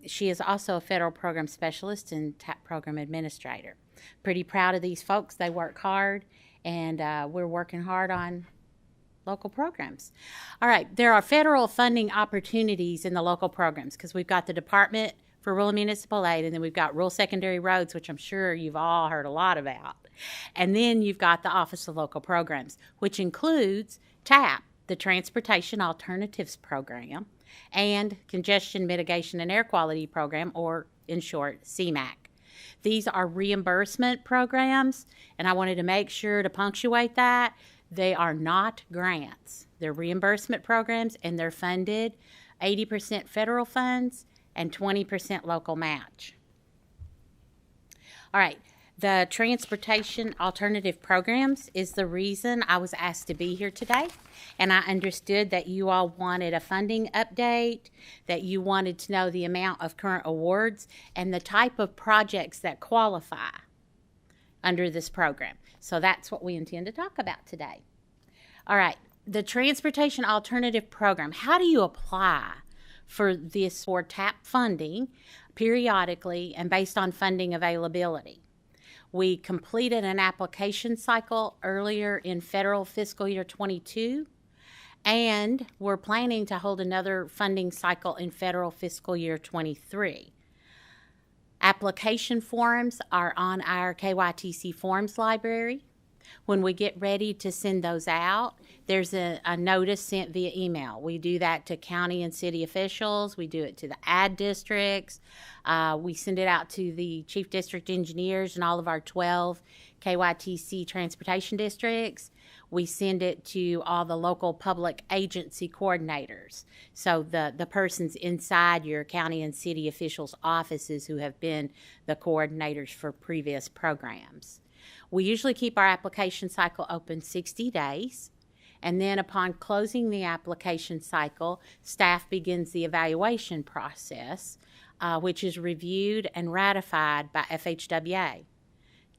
She is also a Federal Program Specialist and TAP Program Administrator. Pretty proud of these folks. They work hard, and we're working hard on local programs. All right, there are federal funding opportunities in the local programs because we've got the Department for Rural and Municipal Aid, and then we've got Rural Secondary Roads, which I'm sure you've all heard a lot about. And then you've got the Office of Local Programs, which includes TAP, the Transportation Alternatives Program, and Congestion Mitigation and Air Quality Program, or in short, CMAQ. These are reimbursement programs, and I wanted to make sure to punctuate that. They are not grants. They're reimbursement programs, and they're funded 80% federal funds and 20% local match. All right, the Transportation Alternative Programs is the reason I was asked to be here today, and I understood that you all wanted a funding update, that you wanted to know the amount of current awards, and the type of projects that qualify under this program. So that's what we intend to talk about today. All right, the Transportation Alternative Program. How do you apply for this for TAP funding periodically and based on funding availability? We completed an application cycle earlier in federal fiscal year 22, and we're planning to hold another funding cycle in federal fiscal year 23. Application forms are on our KYTC forms library. When we get ready to send those out, there's a notice sent via email. We do that to county and city officials. We do it to the ad districts. We send it out to the chief district engineers in all of our 12 KYTC transportation districts. We send it to all the local public agency coordinators. So the persons inside your county and city officials' offices who have been the coordinators for previous programs. We usually keep our application cycle open 60 days. And then upon closing the application cycle, staff begins the evaluation process, which is reviewed and ratified by FHWA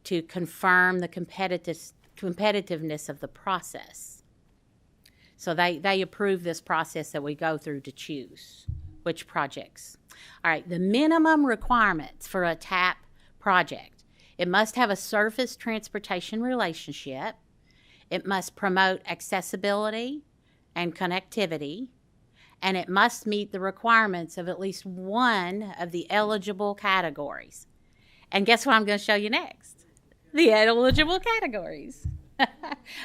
to confirm the competitiveness of the process. So they approve this process that we go through to choose which projects. All right, the minimum requirements for a TAP project. It must have a surface transportation relationship. It must promote accessibility and connectivity. And it must meet the requirements of at least one of the eligible categories. And guess what I'm going to show you next? The eligible categories.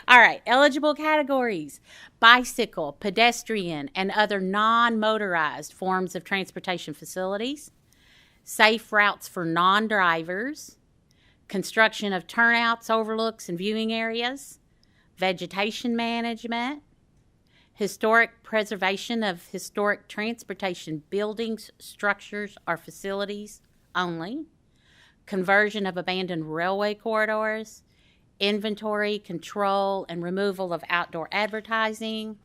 All right, eligible categories: bicycle, pedestrian, and other non-motorized forms of transportation facilities, safe routes for non-drivers, construction of turnouts, overlooks, and viewing areas, vegetation management, historic preservation of historic transportation buildings, structures, or facilities only, conversion of abandoned railway corridors, inventory, control, and removal of outdoor advertising,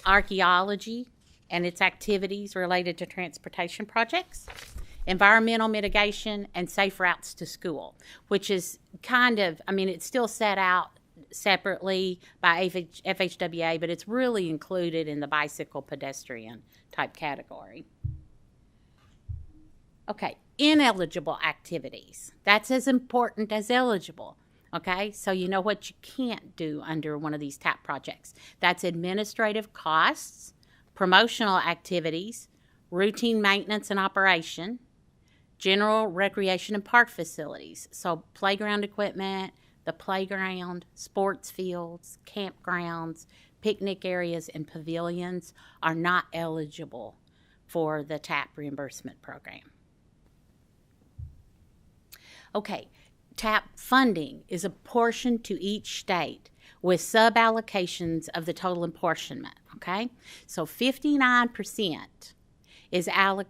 archaeology and its activities related to transportation projects, environmental mitigation, and safe routes to school, which is kind of, it's still set out separately by FHWA, but it's really included in the bicycle pedestrian type category. Okay, ineligible activities. That's as important as eligible. Okay, so you know what you can't do under one of these TAP projects. That's administrative costs, promotional activities, routine maintenance and operation, general recreation and park facilities. So playground equipment, the playground, sports fields, campgrounds, picnic areas, and pavilions are not eligible for the TAP reimbursement program. Okay, TAP funding is apportioned to each state with sub-allocations of the total apportionment, okay? So 59%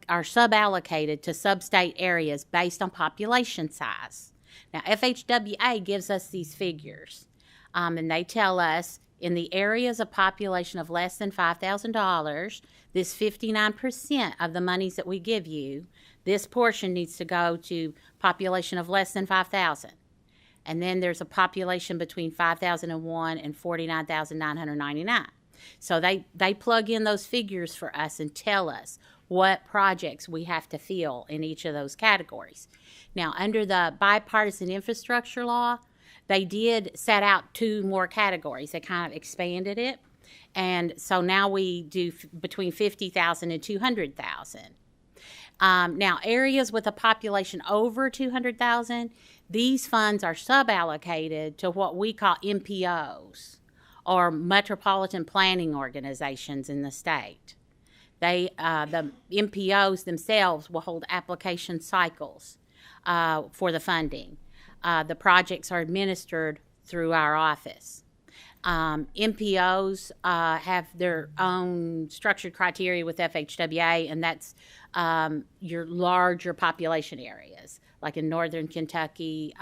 are sub-allocated to sub-state areas based on population size. Now, FHWA gives us these figures, and they tell us in the areas of population of less than $5,000, this 59% of the monies that we give you, this portion needs to go to population of less than 5,000. And then there's a population between 5,001 and 49,999. So they plug in those figures for us and tell us what projects we have to fill in each of those categories. Now, under the bipartisan infrastructure law, they did set out 2 more categories. They kind of expanded it. And so now we do between 50,000 and 200,000. Now, areas with a population over 200,000, these funds are sub-allocated to what we call MPOs, or Metropolitan Planning Organizations in the state. The MPOs themselves will hold application cycles for the funding. The projects are administered through our office. MPOs have their own structured criteria with FHWA, and that's your larger population areas, like in northern Kentucky,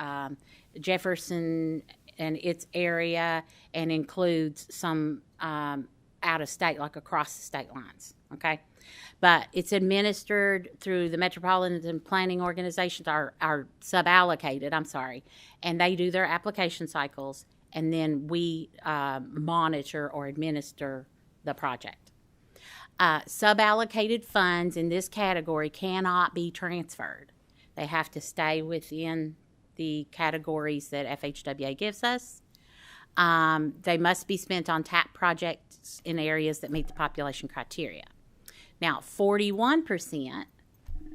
Jefferson and its area, and includes some out of state, like across the state lines, okay? But it's administered through the Metropolitan Planning Organizations, are sub-allocated, and they do their application cycles, and then we monitor or administer the project. Sub-allocated funds in this category cannot be transferred. They have to stay within the categories that FHWA gives us. They must be spent on TAP projects in areas that meet the population criteria. Now, 41%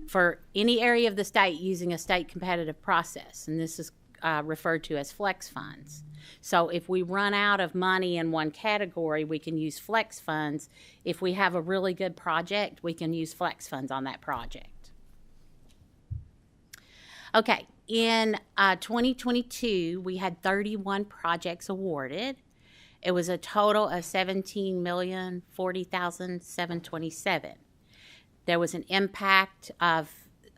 for any area of the state using a state competitive process, and this is referred to as flex funds. So if we run out of money in one category, we can use flex funds. If we have a really good project, we can use flex funds on that project. Okay, in 2022, we had 31 projects awarded. It was a total of $17,040,727. There was an impact of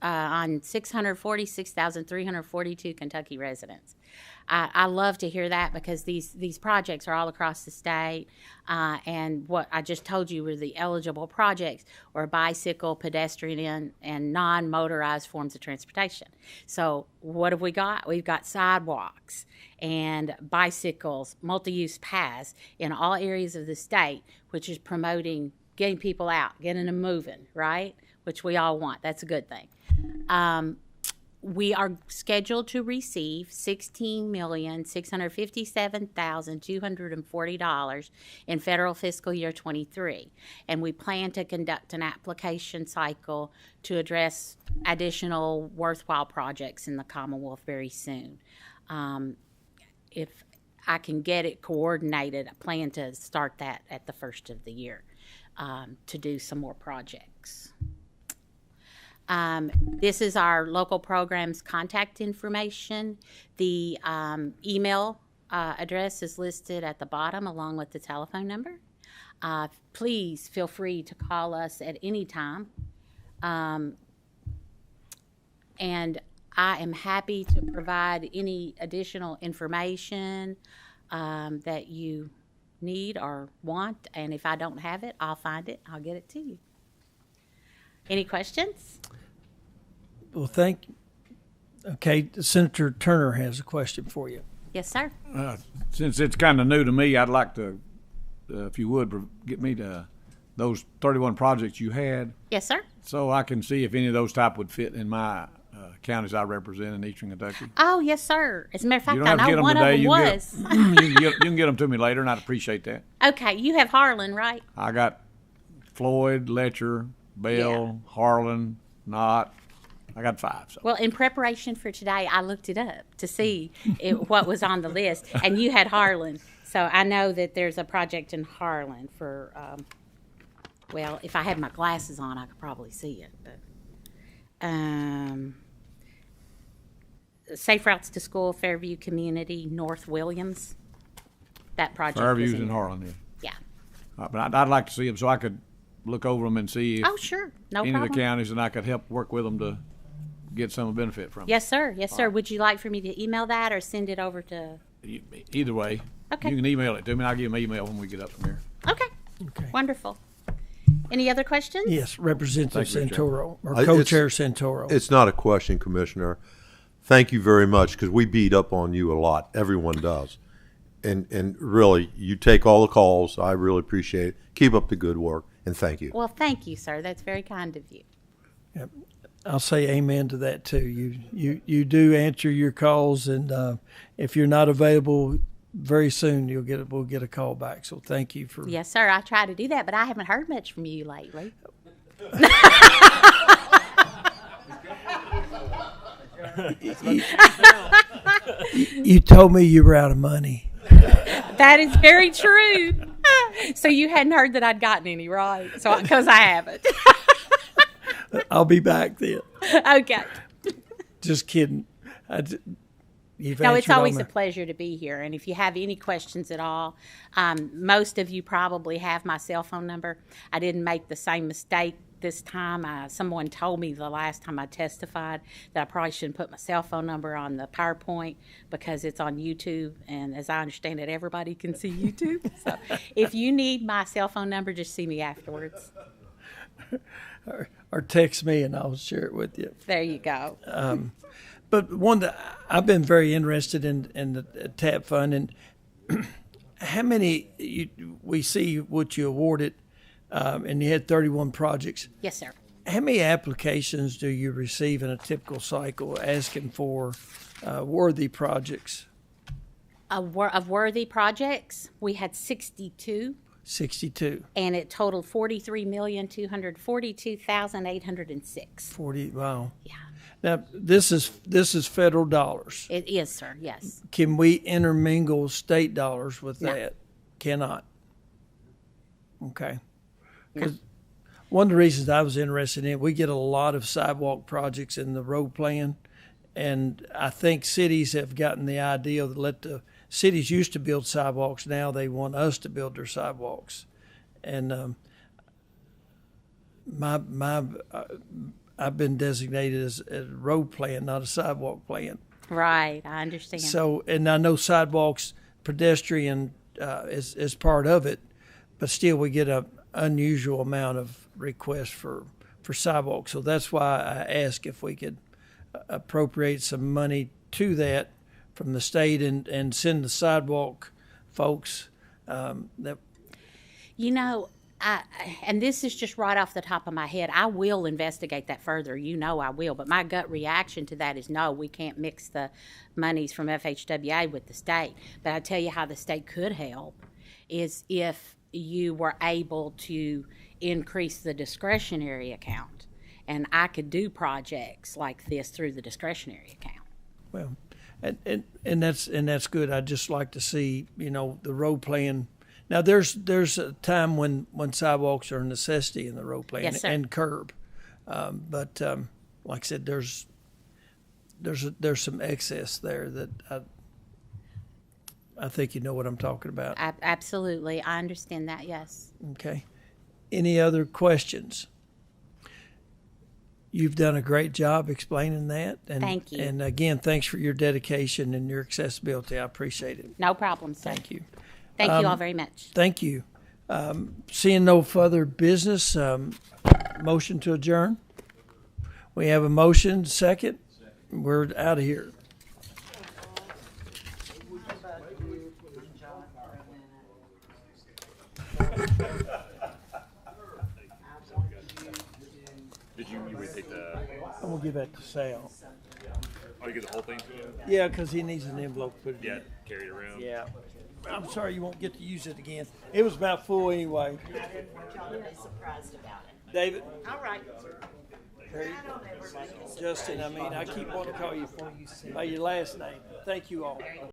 on 646,342 Kentucky residents. I love to hear that because these projects are all across the state, and what I just told you were the eligible projects or bicycle, pedestrian, and non-motorized forms of transportation. So what have we got? We've got sidewalks and bicycles, multi-use paths in all areas of the state, which is promoting getting people out, getting them moving, right? Which we all want. That's a good thing. We are scheduled to receive $16,657,240 in federal fiscal year 23, and we plan to conduct an application cycle to address additional worthwhile projects in the Commonwealth very soon. If I can get it coordinated, I plan to start that at the first of the year to do some more projects. This is our local programs contact information. The email address is listed at the bottom along with the telephone number. Please feel free to call us at any time. And I am happy to provide any additional information that you need or want. And if I don't have it, I'll find it. I'll get it to you. Any questions? Well, thank you. Okay, Senator Turner has a question for you. Yes, sir. Since it's kind of new to me, I'd like to, if you would, get me to those 31 projects you had. Yes, sir. So I can see if any of those type would fit in my counties I represent in Eastern Kentucky. Oh, yes, sir. As a matter of fact, You don't I have to get know them one today. of them was. You can get them to me later, and I'd appreciate that. Okay, you have Harlan, right? I got Floyd, Letcher, Bell, Harlan, Knott. I got 5. So. Well, in preparation for today, I looked it up to see what was on the list, and you had Harlan. So I know that there's a project in Harlan for, well, if I had my glasses on, I could probably see it. But, Safe Routes to School, Fairview Community, North Williams. That project. Fairview's was in Harlan, yeah. But I'd like to see them so I could look over them and see if Oh, sure. No any problem. of the counties, and I could help work with them to get some benefit from. Yes, sir. Yes, sir. Would you like for me to email that or send it over to? Either way. Okay. You can email it to me, and I'll give them an email when we get up from here. Okay. Wonderful. Any other questions? Yes, Representative Thank you, Santoro, or It's- Co-Chair Santoro. It's not a question, Commissioner. Thank you very much, because we beat up on you a lot. Everyone does. And really, you take all the calls. I really appreciate it. Keep up the good work, and thank you. Well, thank you, sir. That's very kind of you. Yep. I'll say amen to that too. You do answer your calls, and if you're not available very soon, we'll get a call back. So thank you for. Yes, sir. I try to do that, but I haven't heard much from you lately. You told me you were out of money. That is very true. So you hadn't heard that I'd gotten any, right? So because I haven't. I'll be back then. Okay. Just kidding. You've No, it's answered all always my- a pleasure to be here. And if you have any questions at all, most of you probably have my cell phone number. I didn't make the same mistake this time. Someone told me the last time I testified that I probably shouldn't put my cell phone number on the PowerPoint because it's on YouTube. And as I understand it, everybody can see YouTube. So if you need my cell phone number, just see me afterwards. Or text me and I'll share it with you. There you go. But one that I've been very interested in the TAP fund, and how many we see what you awarded, and you had 31 projects. Yes, sir. How many applications do you receive in a typical cycle asking for worthy projects? Of worthy projects, we had 62 62. And it totaled 43,242,806. 40. Wow. Yeah. Now this is federal dollars. It is, sir. Yes. Can we intermingle state dollars with No. that? Cannot. Okay. Because one of the reasons I was interested in it, we get a lot of sidewalk projects in the road plan, and I think cities have gotten the idea that let the cities used to build sidewalks. Now they want us to build their sidewalks, and I've been designated as a road plan, not a sidewalk plan. Right. I understand. So, and I know sidewalks, pedestrian is part of it, but still we get a unusual amount of requests for sidewalks. So that's why I asked if we could appropriate some money to that from the state and send the sidewalk folks that. You know, and this is just right off the top of my head. I will investigate that further. You know I will. But my gut reaction to that is no, we can't mix the monies from FHWA with the state. But I tell you how the state could help is if you were able to increase the discretionary account. And I could do projects like this through the discretionary account. Well, and that's good. I'd just like to see, the road plan. Now there's a time when sidewalks are a necessity in the road plan. Yes, sir. And curb, but like I said, there's some excess there that I think you know what I'm talking about. Absolutely, I understand that. Yes. Okay. Any other questions? You've done a great job explaining that. And, Thank you. And again, thanks for your dedication and your accessibility. I appreciate it. No problem, sir. Thank you. Thank you all very much. Thank you. Seeing no further business, motion to adjourn. We have a motion, second. We're out of here. Did you take the? I'm gonna give that to Sal. Oh, you get the whole thing to him? Yeah, because he needs an envelope put it in. Carry it around. Yeah. I'm sorry you won't get to use it again. It was about full anyway. I'm really surprised about it. David? All right. Justin, I keep wanting to call you by your last name. Thank you all.